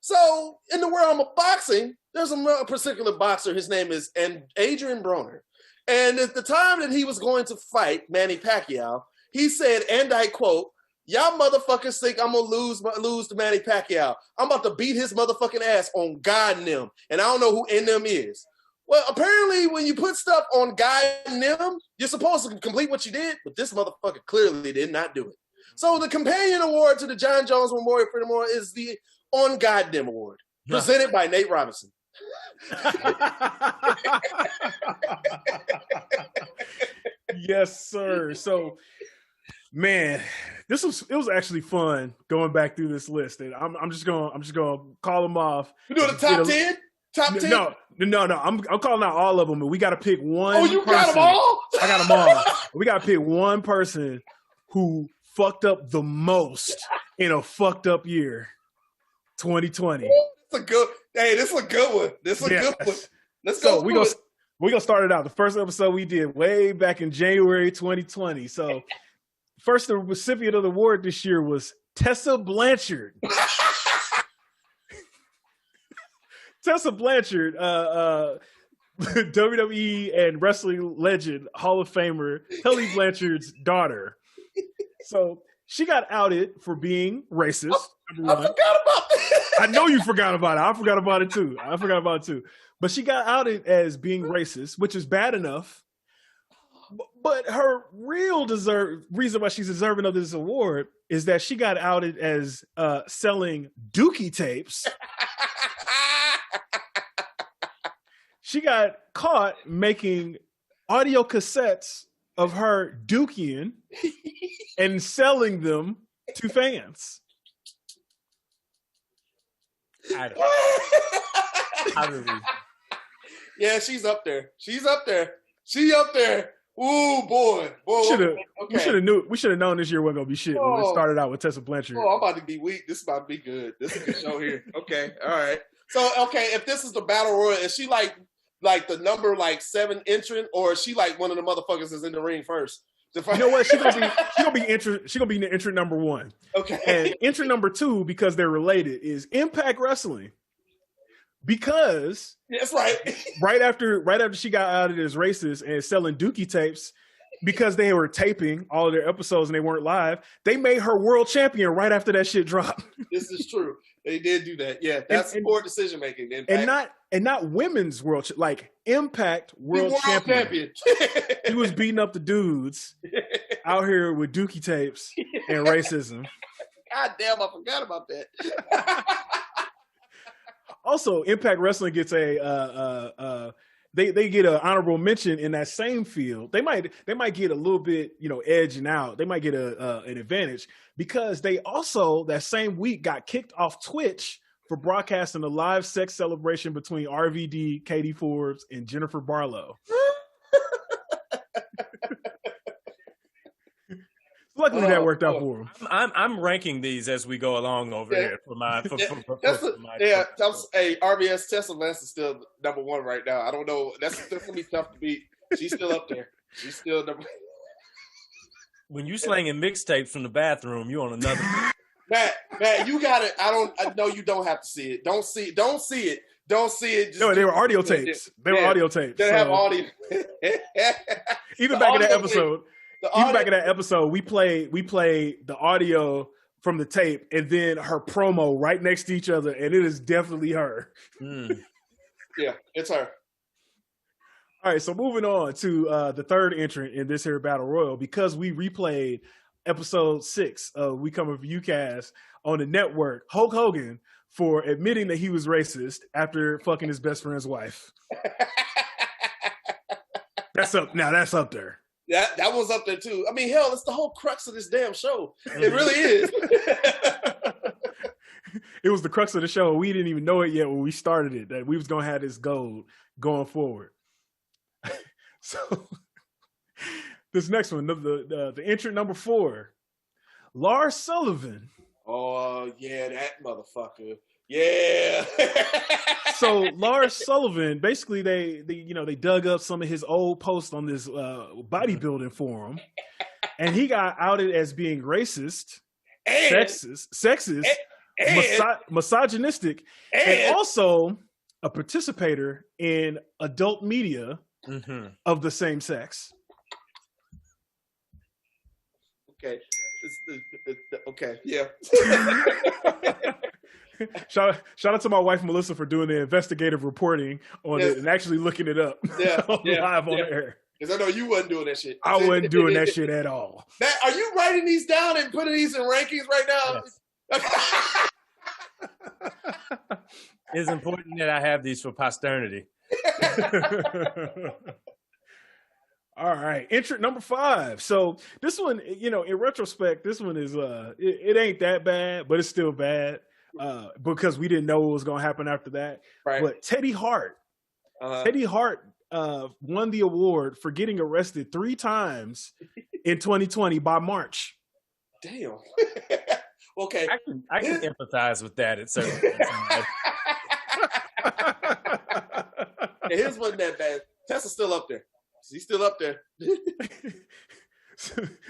Speaker 2: So, in the realm of boxing, there's a particular boxer. His name is Adrian Broner. And at the time that he was going to fight Manny Pacquiao, he said, and I quote, "Y'all motherfuckers think I'm going to lose to Manny Pacquiao. I'm about to beat his motherfucking ass on God and them. And I don't know who in them is." Well, apparently when you put stuff on God and them, you're supposed to complete what you did, but this motherfucker clearly did not do it. So the companion award to the Jon Jones Memorial Freedom Award is the On God Them Award, presented by Nate Robinson.
Speaker 3: Yes, sir. So, man, it was actually fun going back through this list, and I'm just gonna call them off.
Speaker 2: You doing the top 10? Top 10?
Speaker 3: No. I'm calling out all of them, and we got to pick one.
Speaker 2: Oh, you got them all?
Speaker 3: I got them all. We got to pick one person who fucked up the most in a fucked up year, 2020.
Speaker 2: This is a good one. This is a good one. Let's go.
Speaker 3: We're gonna start it out. The first episode we did way back in January 2020. So, first, the recipient of the award this year was Tessa Blanchard. Tessa Blanchard, WWE and wrestling legend, Hall of Famer, Tully Blanchard's daughter. So she got outed for being racist.
Speaker 2: I forgot about that.
Speaker 3: I know you forgot about it. I forgot about it too. But she got outed as being racist, which is bad enough. But her real reason why she's deserving of this award is that she got outed as selling dookie tapes. She got caught making audio cassettes of her dookying and selling them to fans.
Speaker 2: Yeah, she's up there. She up there Ooh, boy.
Speaker 3: We should have known this year wasn't gonna be shit when it started out with Tessa Blanchard.
Speaker 2: Oh, I'm about to be weak. This is about to be good. This is a good show here. Okay, all right. So, okay, if this is the battle royal, is she like the number 7 entrant, or is she like one of the motherfuckers that's in the ring first?
Speaker 3: You know what? She's gonna be the entrant number 1.
Speaker 2: Okay.
Speaker 3: And entrant number 2, because they're related, is Impact Wrestling. Because
Speaker 2: that's right.
Speaker 3: right after she got outed as racist and selling dookie tapes, because they were taping all of their episodes and they weren't live, they made her world champion right after that shit dropped.
Speaker 2: This is true. They did do that. Yeah, that's poor decision making.
Speaker 3: And not women's world, like Impact world champion. He was beating up the dudes out here with dookie tapes and racism.
Speaker 2: God damn, I forgot about that.
Speaker 3: Also, Impact Wrestling gets they get an honorable mention in that same field. They might get a little bit, edging out. They might get an advantage because they also that same week got kicked off Twitch for broadcasting a live sex celebration between RVD, Katie Forbes, and Jennifer Barlow. Luckily, that worked out for him.
Speaker 5: I'm ranking these as we go along over here for my.
Speaker 2: Hey, RVS Tessa Lance is still number 1 right now. I don't know. That's gonna be tough to beat. She's still up there. She's still number.
Speaker 5: When you slanging mixtapes from the bathroom, you on another.
Speaker 2: Matt, you got it. I know you don't have to see it. Don't see it. Just
Speaker 3: no, they were audio tapes. They were audio tapes.
Speaker 2: They have audio.
Speaker 3: Even back in that episode. Even back in that episode, we played the audio from the tape and then her promo right next to each other, and it is definitely her.
Speaker 2: Yeah, it's her.
Speaker 3: All right, so moving on to the third entrant in this here battle royal, because we replayed episode 6 of We Coming For You Cast on the network, Hulk Hogan, for admitting that he was racist after fucking his best friend's wife. That's up there.
Speaker 2: That was up there too. I mean, hell, it's the whole crux of this damn show. It really is.
Speaker 3: It was the crux of the show. We didn't even know it yet when we started it, that we was going to have this gold going forward. So this next one, the entrant number 4, Lars Sullivan.
Speaker 2: Oh, yeah, that motherfucker. Yeah.
Speaker 3: So Lars Sullivan, basically they dug up some of his old posts on this bodybuilding forum, and he got outed as being racist, sexist, misogynistic, and also a participator in adult media of the same sex.
Speaker 2: Okay. Okay. Yeah.
Speaker 3: Shout out to my wife Melissa for doing the investigative reporting on it and actually looking it up live on air.
Speaker 2: Because I know you wasn't doing that shit.
Speaker 3: I wasn't doing that shit at all.
Speaker 2: Matt, are you writing these down and putting these in rankings right now?
Speaker 5: Yes. It's important that I have these for posterity.
Speaker 3: All right, entrant number 5. So this one, in retrospect, this one is it ain't that bad, but it's still bad because we didn't know what was going to happen after that.
Speaker 2: Right.
Speaker 3: But Teddy Hart, Teddy Hart won the award for getting arrested 3 times in 2020 by March.
Speaker 2: Damn. Okay,
Speaker 5: I can empathize with that at certain points.
Speaker 2: His wasn't that bad. Tessa's still up there. He's still up there.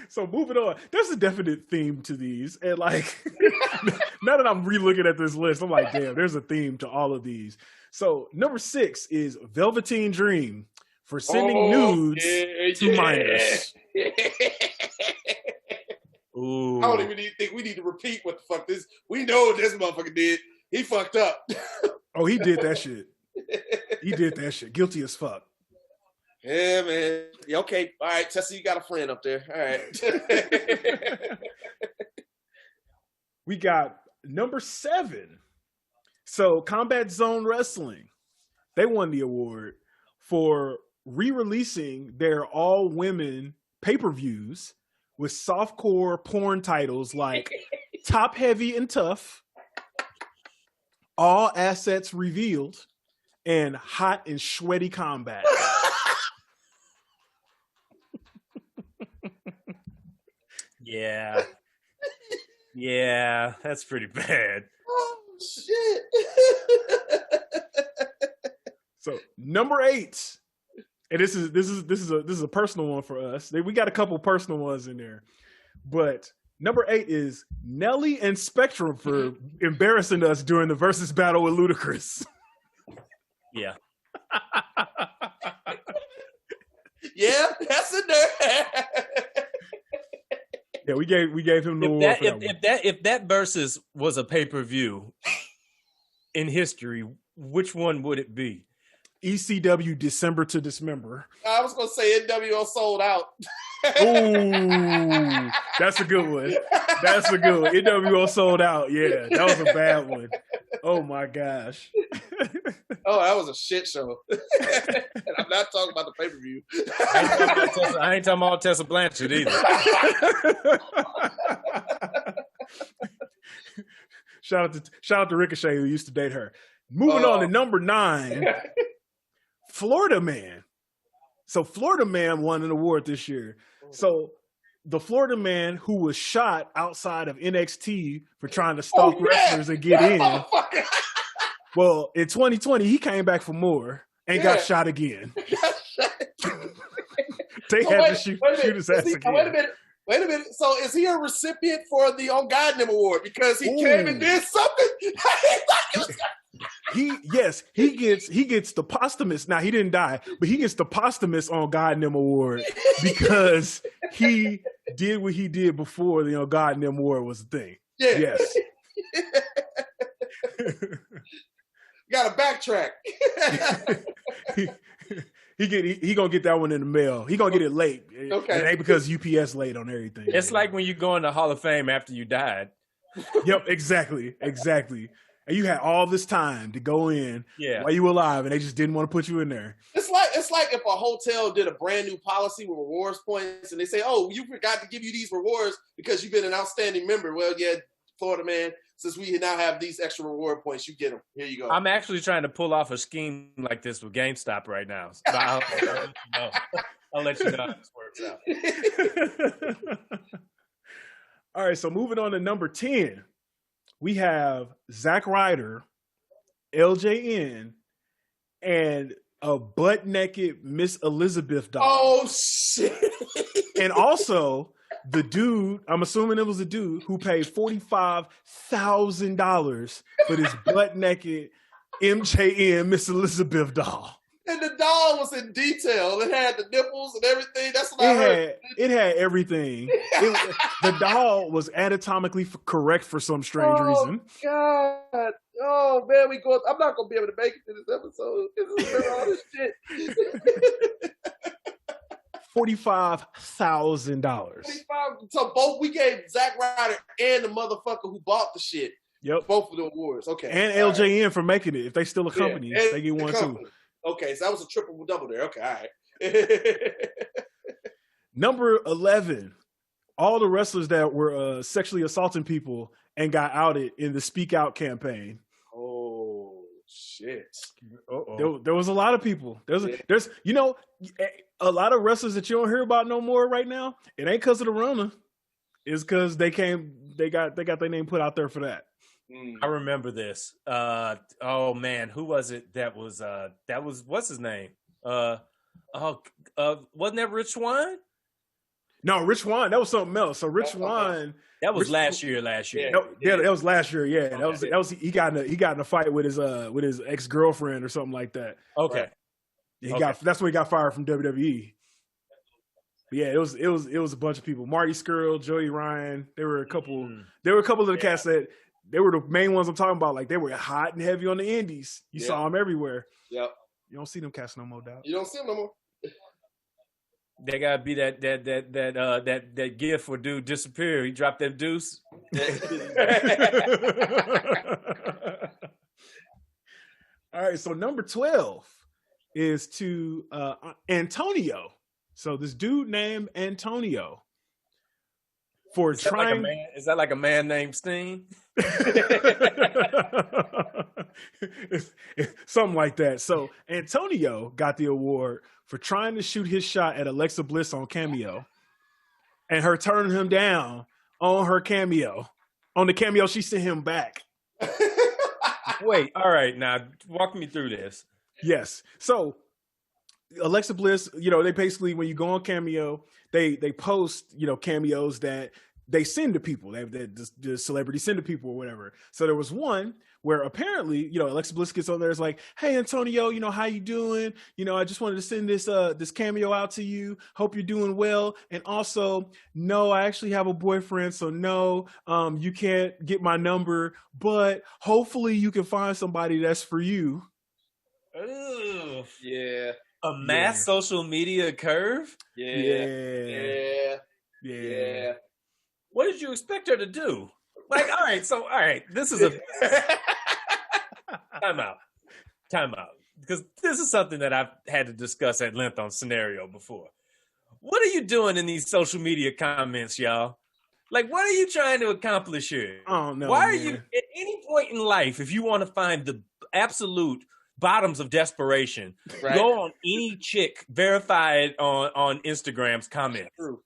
Speaker 3: So moving on, there's a definite theme to these, and now that I'm re-looking at this list, I'm like, damn, there's a theme to all of these. So number 6 is Velveteen Dream for sending nudes to minors.
Speaker 2: Ooh. I don't even think we need to repeat what the fuck this. We know what this motherfucker did. He fucked up.
Speaker 3: Oh, he did that shit. He did that shit. Guilty as fuck.
Speaker 2: Yeah, man. Yeah, okay. All right, Tessa, you got a friend up there. All right.
Speaker 3: We got number 7. So Combat Zone Wrestling, they won the award for re-releasing their all-women pay-per-views with softcore porn titles like Top Heavy and Tough, All Assets Revealed, and Hot and Sweaty Combat.
Speaker 5: Yeah. Yeah, that's pretty bad.
Speaker 2: Oh shit.
Speaker 3: So number 8, and this is a personal one for us. We got a couple personal ones in there, but number 8 is Nelly and Spectrum for embarrassing us during the versus battle with Ludacris.
Speaker 5: Yeah.
Speaker 2: Yeah, that's in there.
Speaker 3: Yeah, we gave him the award for that.
Speaker 5: If that versus was a pay-per-view in history, which one would it be?
Speaker 3: ECW December to Dismember.
Speaker 2: I was gonna say NWO Sold Out.
Speaker 3: Ooh, that's a good one. That's a good one. NWO Sold Out. Yeah, that was a bad one. Oh my gosh.
Speaker 2: Oh, that was a shit show. And I'm not talking about the pay-per-view.
Speaker 5: I ain't talking about Tessa Blanchard either.
Speaker 3: Shout out to Ricochet, who used to date her. Moving on to number 9, Florida Man. So Florida Man won an award this year. So the Florida Man who was shot outside of NXT for trying to stalk wrestlers and get in. Well, in 2020, he came back for more and got shot again. They had to shoot his ass again.
Speaker 2: Wait a minute. So is he a recipient for the On God Name Award because he came and did something?
Speaker 3: He gets the posthumous. Now he didn't die, but he gets the posthumous On God Name Award because he did what he did before the On God Name Award was a thing.
Speaker 2: Yeah.
Speaker 3: Yes.
Speaker 2: Got to backtrack.
Speaker 3: He gonna get that one in the mail. He gonna get it late.
Speaker 2: Okay.
Speaker 3: It ain't because UPS late on everything.
Speaker 5: It's like when you go in the Hall of Fame after you died.
Speaker 3: Yep, exactly. And you had all this time to go in while you were alive, and they just didn't want to put you in there.
Speaker 2: It's like if a hotel did a brand new policy with rewards points, and they say, "Oh, you forgot to give you these rewards because you've been an outstanding member." Well, yeah, Florida Man, since we now have these extra reward points, you get them. Here you go.
Speaker 5: I'm actually trying to pull off a scheme like this with GameStop right now. So I'll let you know how this works out.
Speaker 3: All right, so moving on to number 10, we have Zack Ryder, LJN, and a butt-naked Miss Elizabeth doll.
Speaker 2: Oh, shit.
Speaker 3: And also the dude, I'm assuming it was a dude, who paid $45,000 for this butt-naked MJN Miss Elizabeth doll.
Speaker 2: And the doll was in detail. It had the nipples and everything. That's what I heard.
Speaker 3: It had everything. The doll was anatomically correct for some strange reason.
Speaker 2: Oh, God. Oh, man, I'm not going to be able to make it to this episode. This is all this shit.
Speaker 3: $45,000.
Speaker 2: So both, we gave Zack Ryder and the motherfucker who bought the shit.
Speaker 3: Yep.
Speaker 2: Both of the awards. Okay.
Speaker 3: And LJN for making it. If they still a company, they get one too.
Speaker 2: Okay, so that was a triple double there. Okay, all right.
Speaker 3: Number 11, all the wrestlers that were sexually assaulting people and got outed in the Speak Out campaign.
Speaker 2: Oh, shit.
Speaker 3: There was a lot of people. There's a lot of wrestlers that you don't hear about no more right now. It ain't because of the Rona. It's because they got their name put out there for that.
Speaker 5: I remember this. Oh man, who was it? That was what's his name? Wasn't that Rich Swann?
Speaker 3: No, Rich Swann. That was something else. So Rich Swann.
Speaker 5: That was last year.
Speaker 3: Yeah, that was last year. Yeah, that was he got in a fight with his ex-girlfriend or something like that.
Speaker 5: Okay.
Speaker 3: Right. That's when he got fired from WWE. But yeah, it was a bunch of people. Marty Scurll, Joey Ryan. There were a couple of the cats that they were the main ones I'm talking about. Like they were hot and heavy on the indies. You saw them everywhere.
Speaker 2: Yep.
Speaker 3: You don't see them cats no more, dog.
Speaker 2: You don't see them no more.
Speaker 5: They gotta be that gift where dude disappear. He dropped that deuce.
Speaker 3: All right, so number 12 is to Antonio. So this dude named Antonio for trying.
Speaker 5: Is that like a man named Steen?
Speaker 3: Something like that. So Antonio got the award for trying to shoot his shot at Alexa Bliss on Cameo. and her turning him down on her cameo, on the cameo she sent him back.
Speaker 5: Wait, all right, now walk me through this.
Speaker 3: Yes. So Alexa Bliss, you know, they basically, when you go on Cameo, they post, you know, cameos that they send to people, that the celebrities send to people or whatever. So there was one where apparently, you know, Alexa Bliss gets on there, is like, hey, Antonio, you know, how you doing? You know, I just wanted to send this cameo out to you. Hope you're doing well. And also, no, I actually have a boyfriend, so no, you can't get my number, but hopefully you can find somebody that's for you.
Speaker 5: Ugh.
Speaker 2: Yeah.
Speaker 5: A mass social media curve?
Speaker 2: Yeah.
Speaker 5: What did you expect her to do? Like, all right, this is a time out. Because this is something that I've had to discuss at length on Scenario before. What are you doing in these social media comments, y'all? Like, what are you trying to accomplish here?
Speaker 3: Oh, no,
Speaker 5: Why are
Speaker 3: man.
Speaker 5: you, at any point in life, if you want to find the absolute bottoms of desperation,
Speaker 2: Right.
Speaker 5: go on any chick verified on Instagram's comments.
Speaker 2: True.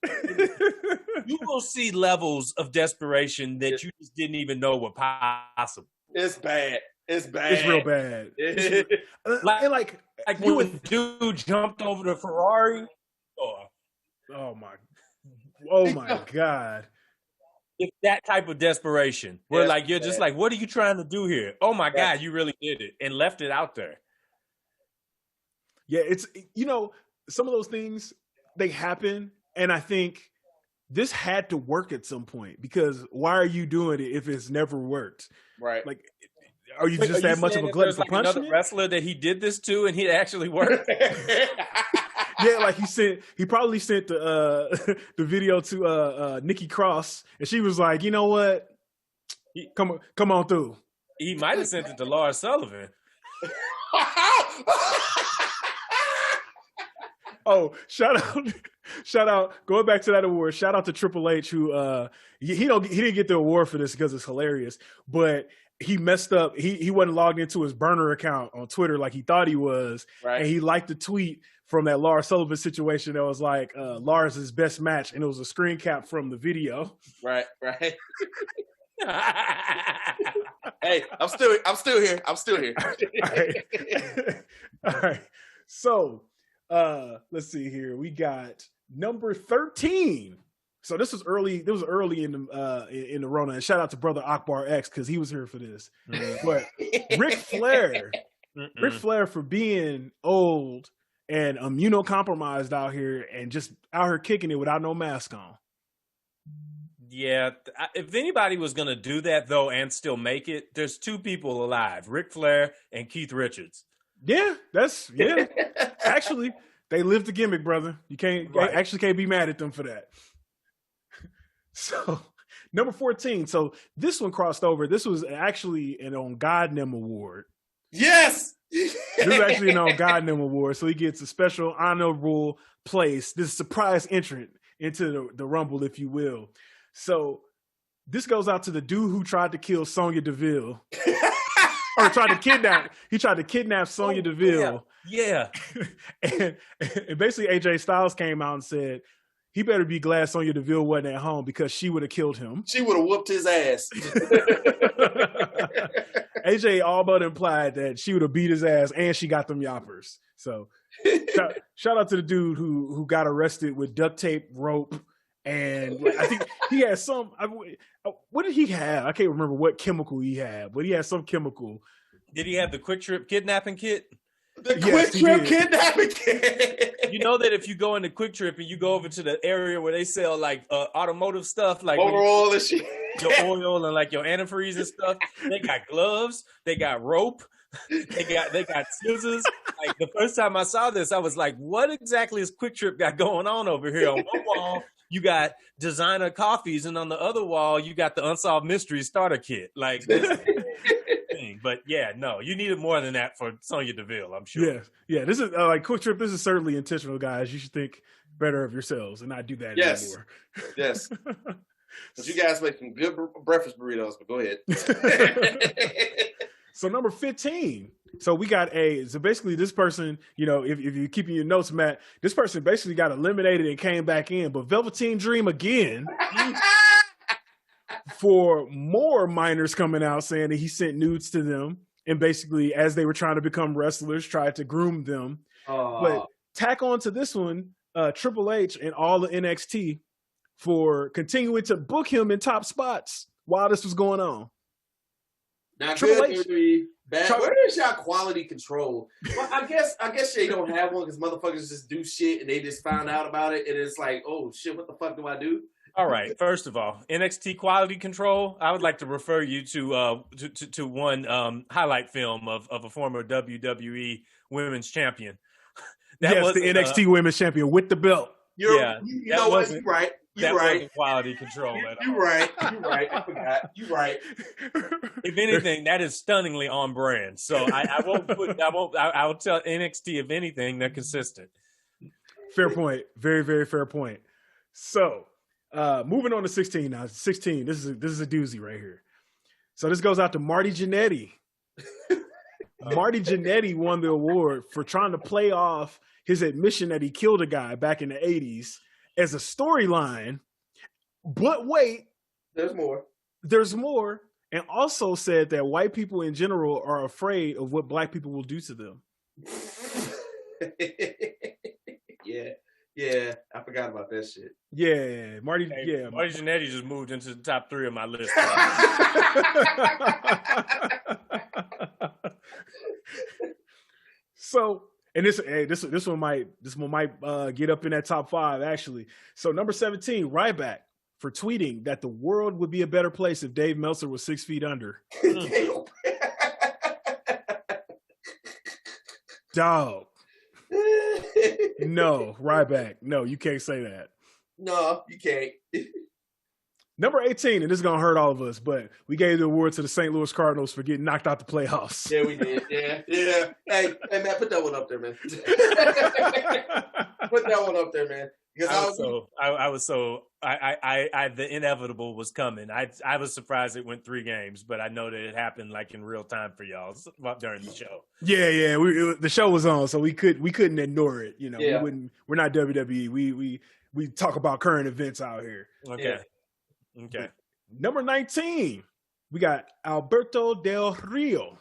Speaker 5: You will see levels of desperation that you just didn't even know were possible.
Speaker 2: It's bad. It's bad.
Speaker 3: It's real bad.
Speaker 5: Like you a dude jumped over the Ferrari.
Speaker 3: Oh my God.
Speaker 5: It's that type of desperation where
Speaker 2: Yeah,
Speaker 5: like you're just like, what are you trying to do here? Oh my God, you really did it and left it out there.
Speaker 3: Yeah, it's, you know, some of those things, they happen, and I think this had to work at some point, because why are you doing it if it's never worked?
Speaker 2: Right.
Speaker 3: Like, are you just that much of a glutton for
Speaker 5: like
Speaker 3: punishment?
Speaker 5: another wrestler that he did this to and he actually worked?
Speaker 3: Yeah, like he probably sent the video to Nikki Cross, and she was like, you know what? Come on through.
Speaker 5: He might have sent it to Lars Sullivan.
Speaker 3: Oh, shout out, going back to that award, shout out to Triple H, who he didn't get the award for this because it's hilarious, but he messed up. He wasn't logged into his burner account on Twitter like he thought he was.
Speaker 2: Right.
Speaker 3: And he liked the tweet from that Lars Sullivan situation that was like Lars' best match, and it was a screen cap from the video.
Speaker 2: Right. Hey, I'm still here.
Speaker 3: All right. So let's see here. We got number 13. So this was early. It was early in the Rona. And shout out to brother Akbar X, because he was here for this. But Ric Flair for being old and immunocompromised out here and just out here kicking it without no mask on.
Speaker 5: Yeah, if anybody was going to do that, though, and still make it, there's two people alive, Ric Flair and Keith Richards.
Speaker 3: Yeah, actually, they lived the gimmick, brother. You can't be mad at them for that. So, number 14. So, this one crossed over. This was actually an On God Nem award.
Speaker 2: Yes!
Speaker 3: This is actually an On God Nem award. So, he gets a special honorable place, this surprise entrant into the Rumble, if you will. So, this goes out to the dude who tried to kill Sonya Deville. Or tried to kidnap Sonya Deville.
Speaker 5: Yeah.
Speaker 3: And basically AJ Styles came out and said he better be glad Sonya Deville wasn't at home, because she would have killed him.
Speaker 2: She would have whooped his ass.
Speaker 3: AJ all but implied that she would have beat his ass, and she got them yoppers. So shout out to the dude who got arrested with duct tape, rope, and I think he had some. What did he have? I can't remember what chemical he had, but he had some chemical.
Speaker 5: Did he have the Quick Trip kidnapping kit?
Speaker 2: The Quick Trip kidnapping kit.
Speaker 5: You know that if you go into Quick Trip and you go over to the area where they sell like automotive stuff, like
Speaker 2: overall and shit,
Speaker 5: your oil and like your antifreeze and stuff, they got gloves, they got rope, they got scissors. Like the first time I saw this, I was like, what exactly is Quick Trip got going on over here? On one wall, you got designer coffees, and on the other wall, you got the Unsolved Mysteries starter kit. Like this thing. But yeah, no, you needed more than that for Sonya Deville, I'm sure.
Speaker 3: Yeah. This is like Quick Trip. This is certainly intentional, guys. You should think better of yourselves and not do that anymore.
Speaker 2: Yes. But you guys make some good breakfast burritos, but go ahead.
Speaker 3: So number 15, So we got so basically this person, you know, if you're keeping your notes, Matt, this person basically got eliminated and came back in, but Velveteen Dream again for more minors coming out saying that he sent nudes to them and basically as they were trying to become wrestlers, tried to groom them. But tack on to this one, Triple H and all of NXT for continuing to book him in top spots while this was going on.
Speaker 2: Now,
Speaker 3: Triple
Speaker 2: good
Speaker 3: H.
Speaker 2: theory, bad. Where is y'all quality control? Well, I guess they don't have one because motherfuckers just do shit and they just found out about it and it's like, oh shit, what the fuck do I do?
Speaker 5: All right. First of all, NXT quality control. I would like to refer you to one highlight film of a former WWE Women's Champion.
Speaker 3: Yes, the NXT Women's Champion with the belt.
Speaker 2: You know what? You're right. You're right.
Speaker 5: Wasn't quality control.
Speaker 2: You're right. I forgot. You're right.
Speaker 5: If anything, that is stunningly on brand. So I'll tell NXT, if anything, they're consistent.
Speaker 3: Fair point. Very, very fair point. So moving on to 16 now. 16. This is a doozy right here. So this goes out to Marty Jannetty. Marty Jannetty won the award for trying to play off his admission that he killed a guy back in the 80s as a storyline. But wait, there's more. And also said that white people in general are afraid of what black people will do to them.
Speaker 2: Yeah, I forgot about that shit.
Speaker 3: Yeah, Marty
Speaker 5: Jannetty just moved into the top 3 of my list.
Speaker 3: So, and this one might get up in that top 5 actually. So number 17, Ryback for tweeting that the world would be a better place if Dave Meltzer was 6 feet under. Dog. No, Ryback. No, you can't say that.
Speaker 2: No, you can't.
Speaker 3: Number 18, and this is going to hurt all of us, but we gave the award to the St. Louis Cardinals for getting knocked out the playoffs.
Speaker 2: Yeah, we did. Yeah. Hey, Matt, put that one up there, man. Put that one up there, man. Because the inevitable was coming. I was surprised it went 3 games, but I know that it happened like in real time for y'all during the show.
Speaker 3: Yeah. The show was on, so we couldn't ignore it. You know, we're not WWE. We talk about current events out here.
Speaker 5: Okay.
Speaker 3: Number 19, we got Alberto Del Rio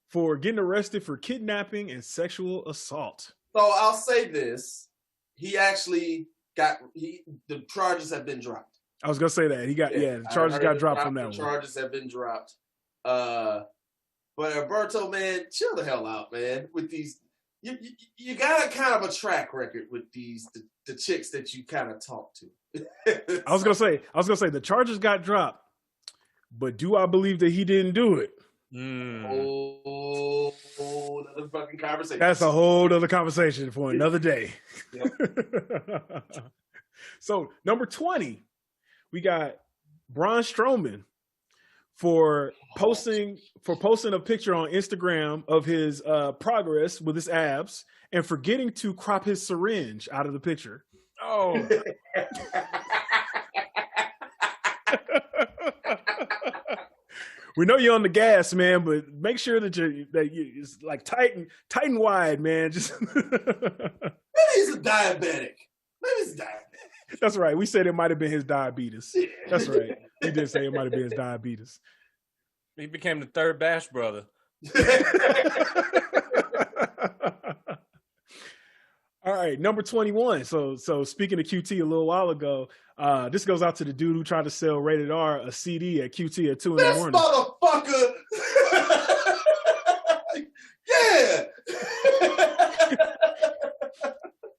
Speaker 3: for getting arrested for kidnapping and sexual assault.
Speaker 2: So I'll say this. He actually the charges have been dropped.
Speaker 3: I was going to say that. The charges got dropped from that one.
Speaker 2: The charges have been dropped. But Alberto, man, chill the hell out, man, with these. You got a kind of a track record with the chicks that you kind of talk to.
Speaker 3: I was gonna say the charges got dropped, but do I believe that he didn't do it?
Speaker 2: Oh, another fucking conversation.
Speaker 3: That's a whole other conversation for another day.
Speaker 2: Yep.
Speaker 3: So number 20, we got Braun Strowman for posting a picture on Instagram of his progress with his abs and forgetting to crop his syringe out of the picture.
Speaker 5: Oh.
Speaker 3: We know you're on the gas, man, but make sure that it's like tight and wide, man. Just
Speaker 2: maybe he's a diabetic.
Speaker 3: That's right. We said it might have been his diabetes. That's right. We did say it might have been his diabetes.
Speaker 5: He became the third Bash brother.
Speaker 3: All right, number 21. So speaking of QT a little while ago, this goes out to the dude who tried to sell Rated R a CD at QT at 2 in the morning.
Speaker 2: This motherfucker! Yeah!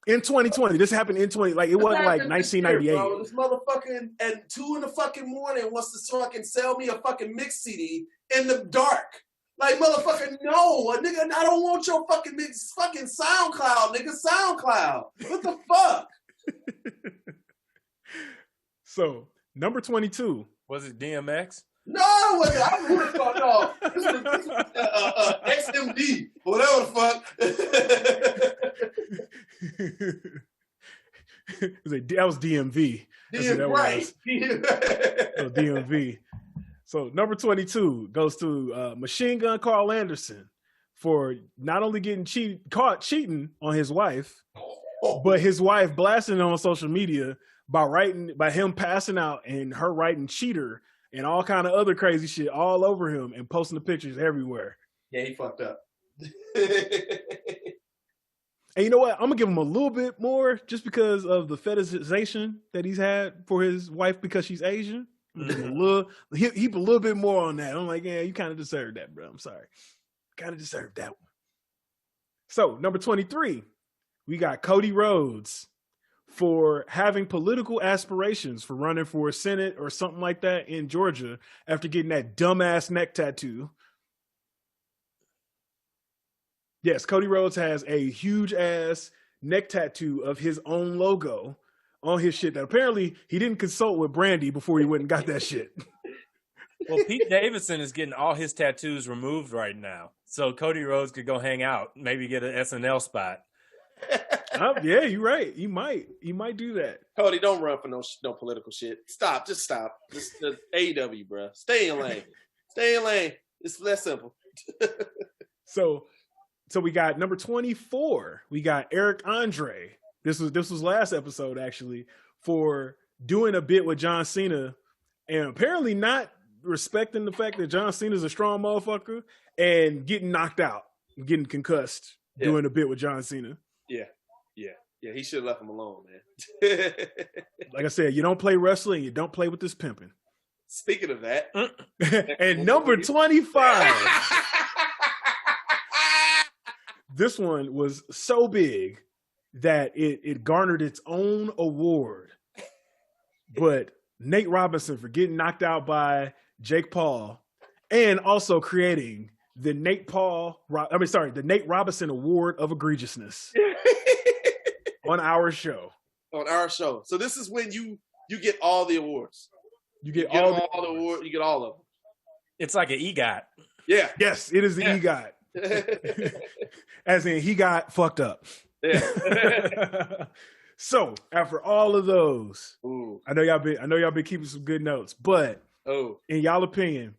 Speaker 3: In 2020. This happened in 20, like it wasn't like 1998.
Speaker 2: Bro, this motherfucker at 2 in the fucking morning wants to fucking sell me a fucking mix CD in the dark. Like, motherfucker, no, nigga, I don't want your fucking SoundCloud, nigga, SoundCloud. What the fuck?
Speaker 3: So, number 22.
Speaker 5: Was it DMX?
Speaker 2: No, it wasn't. I would have thought, no. This was XMD, whatever the fuck.
Speaker 3: That was DMV.
Speaker 2: DMV.
Speaker 3: So DMV. So number 22 goes to Machine Gun Carl Anderson for not only getting caught cheating on his wife, but his wife blasting it on social media by him passing out and her writing cheater and all kind of other crazy shit all over him and posting the pictures everywhere.
Speaker 2: Yeah, he fucked up.
Speaker 3: And you know what? I'm gonna give him a little bit more just because of the fetishization that he's had for his wife because she's Asian. He put a little bit more on that. I'm like, yeah, you kind of deserve that, bro. I'm sorry. Kind of deserved that one. So number 23, we got Cody Rhodes for having political aspirations for running for Senate or something like that in Georgia after getting that dumbass neck tattoo. Yes, Cody Rhodes has a huge ass neck tattoo of his own logo on his shit that apparently he didn't consult with Brandy before he went and got that shit.
Speaker 5: Well, Pete Davidson is getting all his tattoos removed right now. So Cody Rhodes could go hang out, maybe get an SNL spot.
Speaker 3: Yeah, you're right. You might do that.
Speaker 2: Cody, don't run for no political shit. Stop. Just stop. Just AEW, bro. Stay in lane. Stay in lane. It's that simple.
Speaker 3: So we got number 24. We got Eric Andre. This was last episode actually, for doing a bit with John Cena and apparently not respecting the fact that John Cena's a strong motherfucker and getting knocked out, getting concussed, doing a bit with John Cena.
Speaker 2: Yeah. He should have left him alone, man.
Speaker 3: Like I said, you don't play wrestling, you don't play with this pimping.
Speaker 2: Speaking of that.
Speaker 3: And number 25. This one was so big that it garnered its own award. But Nate Robinson for getting knocked out by Jake Paul and also creating the Nate Robinson Award of Egregiousness on our show.
Speaker 2: On our show. So this is when you get all the awards.
Speaker 3: You get all the
Speaker 2: awards. You get all of them.
Speaker 5: It's like an EGOT.
Speaker 2: Yeah.
Speaker 3: Yes, it is the EGOT. As in, he got fucked up.
Speaker 2: Yeah.
Speaker 3: So after all of those,
Speaker 2: Ooh.
Speaker 3: I know y'all been keeping some good notes, but in y'all opinion,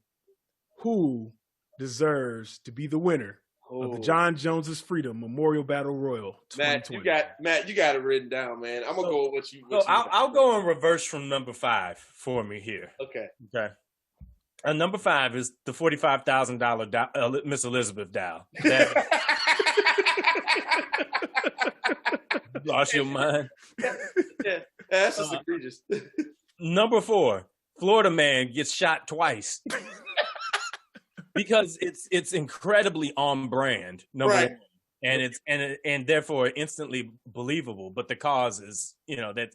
Speaker 3: who deserves to be the winner of the John Jones's Freedom Memorial Battle Royal 2020?
Speaker 2: Matt, you got it written down, man. I'm gonna go with what you.
Speaker 5: I'll go in reverse from number 5 for me here.
Speaker 2: Okay.
Speaker 5: Number 5 is the $45,000 Miss Elizabeth doll. Lost your mind.
Speaker 2: Yeah, that's just egregious.
Speaker 5: Number 4, Florida man gets shot twice because it's incredibly on brand. Number 1, and it's therefore instantly believable. But the cause is, that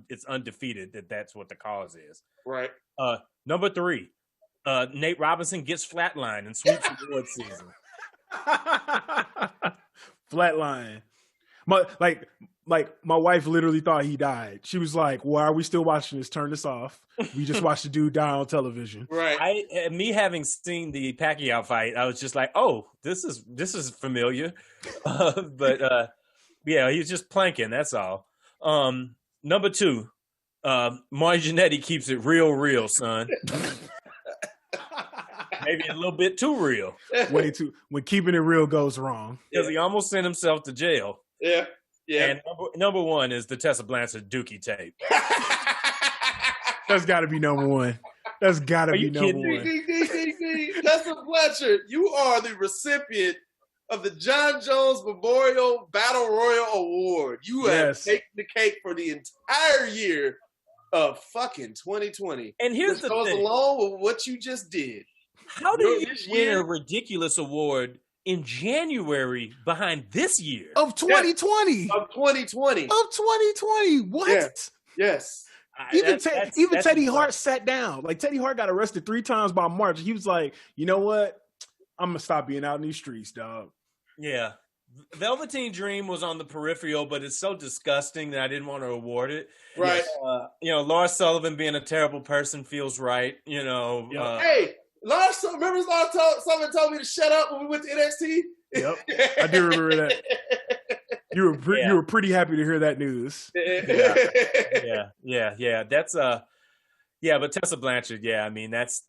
Speaker 5: it's undefeated that that's what the cause is.
Speaker 2: Right.
Speaker 5: Number 3, Nate Robinson gets flatlined in sweeps award season.
Speaker 3: Flatline. My wife literally thought he died. She was like, "Why are we still watching this? Turn this off. We just watched the dude die on television."
Speaker 2: Right.
Speaker 5: Me having seen the Pacquiao fight, I was just like, "Oh, this is familiar," but yeah, he's just planking. That's all. Number 2, Marty Jannetty keeps it real, son. Maybe a little bit too real.
Speaker 3: Way too. When keeping it real goes wrong.
Speaker 5: Because he almost sent himself to jail.
Speaker 2: Yeah.
Speaker 5: And number 1 is the Tessa Blanchard Dookie tape.
Speaker 3: That's got to be number 1. That's got to be number 1.
Speaker 2: Tessa Blanchard, you are the recipient of the John Jones Memorial Battle Royal Award. You have taken the cake for the entire year of fucking 2020.
Speaker 5: And here's the thing.
Speaker 2: Goes along with what you just did.
Speaker 5: How do you win a ridiculous award in January behind this year?
Speaker 3: Of 2020.
Speaker 2: Of 2020.
Speaker 3: Of 2020. What?
Speaker 2: Yes.
Speaker 3: Even Teddy Hart sat down. Like, Teddy Hart got arrested 3 times by March. He was like, you know what? I'm going to stop being out in these streets, dog.
Speaker 5: Yeah. Velveteen Dream was on the peripheral, but it's so disgusting that I didn't want to award it.
Speaker 2: Right.
Speaker 5: Lars Sullivan being a terrible person feels right.
Speaker 2: Hey, remember Lars Sullivan told me to shut up when we went to NXT?
Speaker 3: Yep. I do remember that. You were pretty happy to hear that news.
Speaker 5: Yeah. That's Yeah, but Tessa Blanchard, yeah, I mean that's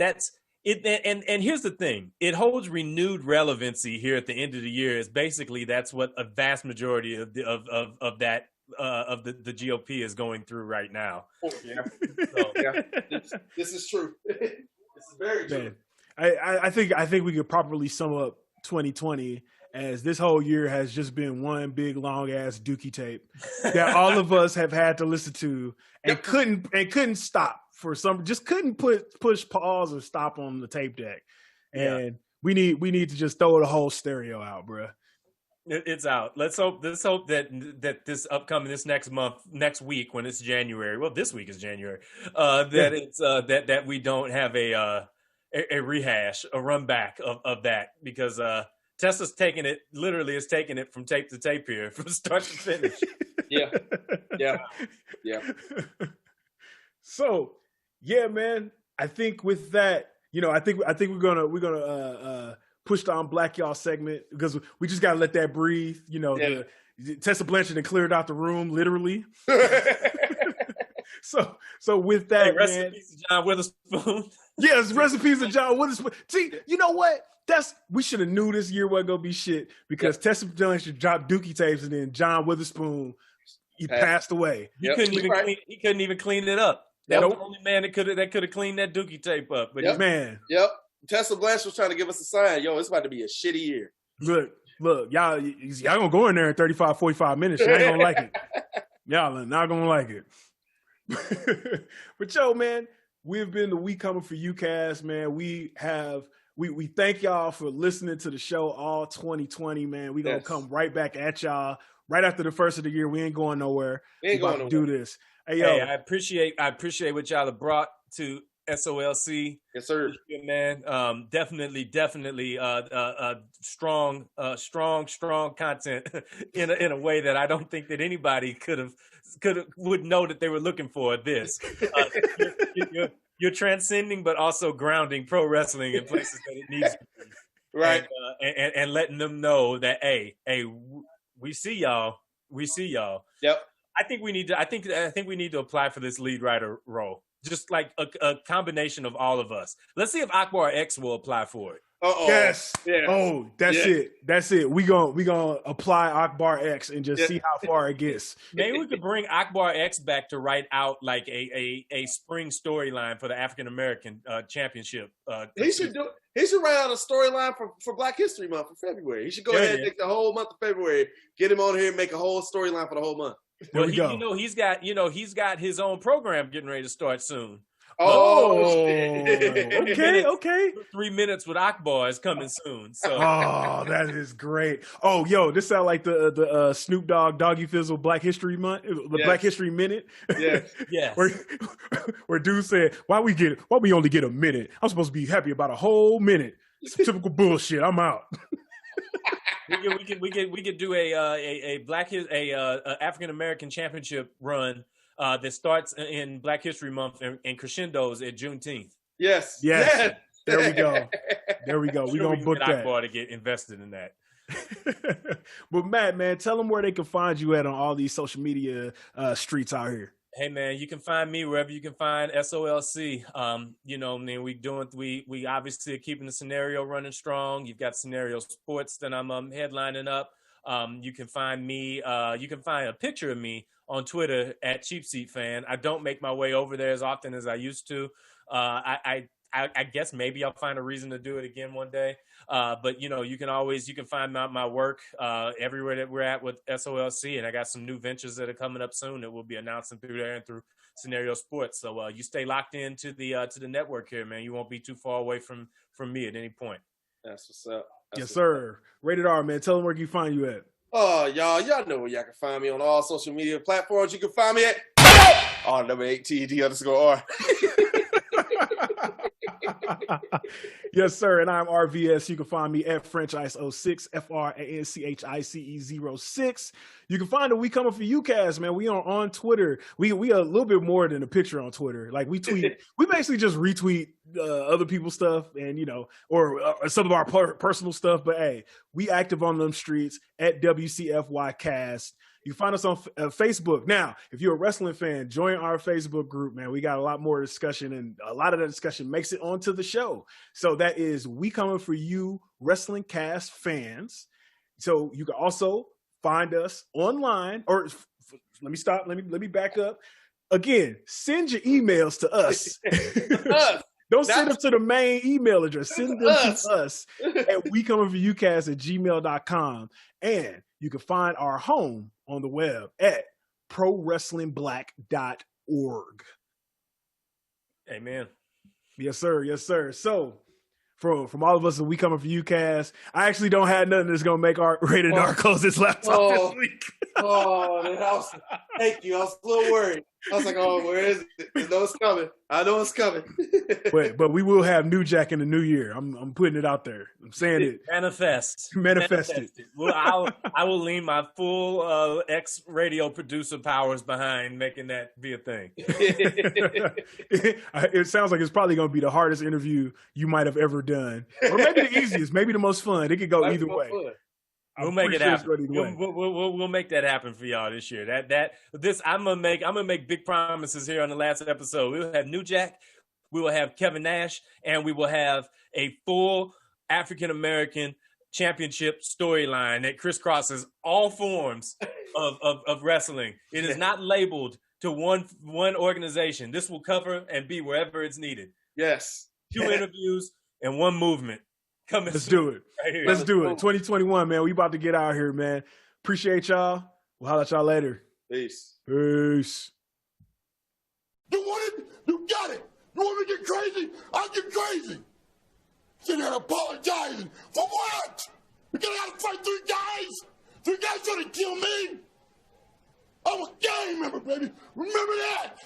Speaker 5: it. And here's the thing: it holds renewed relevancy here at the end of the year. Is basically that's what a vast majority of the GOP is going through right now.
Speaker 2: Yeah, so, yeah, this is true. This is very true.
Speaker 3: Man, I think we could properly sum up 2020 as this whole year has just been one big long ass dookie tape that all of us have had to listen to and couldn't stop for some, just couldn't push pause or stop on the tape deck. And we need to just throw the whole stereo out, bro.
Speaker 5: It's out. Let's hope that this next week when it's January. Well, this week is January. That we don't have a rehash, a run back of that, because Tessa's taking it from tape to tape here, from start to finish. Yeah. So, yeah, man. I think with that, I think we're gonna push the Black Y'all segment, because we just gotta let that breathe. The Tessa Blanchard and cleared out the room, literally. So with that, rest in peace to John Witherspoon.
Speaker 3: Yes, recipes to John Witherspoon. See, you know what? We should have knew this year wasn't gonna be shit, because Tessa Blanchard dropped dookie tapes and then John Witherspoon passed away.
Speaker 5: He couldn't even clean it up. That was the only man that could have cleaned that dookie tape up. But
Speaker 3: man.
Speaker 2: Yep. Tessa Blanchard was trying to give us a sign. Yo, it's about to be a shitty year.
Speaker 3: Look, y'all gonna go in there in 35, 45 minutes. Y'all ain't gonna like it. Y'all are not gonna like it. But yo, man, we've been the We Coming For You cast, man. We thank y'all for listening to the show all 2020, man. We gonna come right back at y'all right after the first of the year. We ain't going nowhere.
Speaker 2: We ain't going nowhere.
Speaker 3: Do this. Hey, yo.
Speaker 5: I appreciate what y'all have brought to SOLC.
Speaker 2: Yes, sir.
Speaker 5: Man, definitely strong content in a way that I don't think that anybody would know that they were looking for this. You're transcending, but also grounding pro wrestling in places that it needs to be.
Speaker 2: Right.
Speaker 5: And letting them know that, hey, we see y'all.
Speaker 2: Yep.
Speaker 5: I think we need to apply for this lead writer role. Just like a combination of all of us. Let's see if Akbar X will apply for it.
Speaker 2: Uh-oh.
Speaker 3: Yes.
Speaker 2: Yeah.
Speaker 3: Oh, that's it. That's it. We gonna apply Akbar X and just see how far it gets.
Speaker 5: Maybe we could bring Akbar X back to write out like a spring storyline for the African American championship.
Speaker 2: He should write out a storyline for Black History Month for February. He should go ahead and take the whole month of February, get him on here, and make a whole storyline for the whole month.
Speaker 3: There we go.
Speaker 5: He's got his own program getting ready to start soon.
Speaker 3: Okay.
Speaker 5: 3 minutes with Akbar is coming soon. So.
Speaker 3: Oh, that is great. Oh, yo, this sound like the Snoop Dogg Doggy Fizzle Black History Month, Black History Minute.
Speaker 5: Yeah.
Speaker 3: Where dude said, why we only get a minute? I'm supposed to be happy about a whole minute. Some typical bullshit. I'm out.
Speaker 5: We could do a African American championship run that starts in Black History Month and crescendos at Juneteenth.
Speaker 2: Yes.
Speaker 3: There we go. We're gonna book that.
Speaker 5: Akbar to get invested in that.
Speaker 3: But Matt, man, tell them where they can find you at on all these social media streets out here.
Speaker 5: Hey man, you can find me wherever you can find SOLC. We obviously are keeping the scenario running strong. You've got Scenario Sports that I'm headlining up. You can find me. You can find a picture of me on Twitter at Cheap Seat Fan. I don't make my way over there as often as I used to. I guess maybe I'll find a reason to do it again one day. But you can find my work everywhere that we're at with SOLC, and I got some new ventures that are coming up soon that we'll be announcing through there and through Scenario Sports. So you stay locked into the network here, man. You won't be too far away from me at any point.
Speaker 2: That's what's up.
Speaker 3: Yes, sir. Rated R, man. Tell them where you can find you at.
Speaker 2: Oh, y'all know where y'all can find me on all social media platforms. You can find me at R8TED_R.
Speaker 3: Yes, sir. And I'm RVS. You can find me at FrenchIce06, FRANCHICE06. You can find the We Coming For You cast, man. We are on Twitter. We are a little bit more than a picture on Twitter. Like we tweet, we basically just retweet other people's stuff, and or some of our personal stuff. But hey, we active on them streets at WCFY Cast. You can find us on Facebook. Now, if you're a wrestling fan, join our Facebook group, man. We got a lot more discussion, and a lot of that discussion makes it onto the show. So that is We Coming For You Wrestling Cast fans. So you can also find us online, or let me back up. Again, send your emails to us. Don't send them to the main email address. Send them to us at WeComingForYouCast@gmail.com. And you can find our home on the web at ProWrestlingBlack.org.
Speaker 5: Amen.
Speaker 3: Yes, sir. Yes, sir. So, from all of us at We Coming For You Cast, I actually don't have nothing that's going to make our Rated R close this laptop this week.
Speaker 2: Thank you. I was a little worried. I was like, oh, where is it? I know it's coming. I know it's coming.
Speaker 3: but we will have New Jack in the new year. I'm putting it out there. I'm saying it.
Speaker 5: Manifest it. Well, I will lean my full ex-radio producer powers behind making that be a thing.
Speaker 3: It sounds like it's probably going to be the hardest interview you might have ever done. Or maybe the easiest, maybe the most fun. It could go either way.
Speaker 5: We'll make it happen. We'll make that happen for y'all this year. I'm gonna make big promises here on the last episode. We'll have New Jack, we will have Kevin Nash, and we will have a full African American championship storyline that crisscrosses all forms of wrestling. It is not labeled to one organization. This will cover and be wherever it's needed.
Speaker 2: Yes.
Speaker 5: 2 interviews and 1 movement.
Speaker 3: Let's do it. Right here. Let's do it. 2021, man. We about to get out here, man. Appreciate y'all. We'll holler at y'all later.
Speaker 2: Peace.
Speaker 3: Peace.
Speaker 1: You want it? You got it. You want me to get crazy? I'll get crazy. Sitting there apologizing. For what? Because I gotta fight 3 guys? 3 guys trying to kill me? I'm a gang member, baby. Remember that.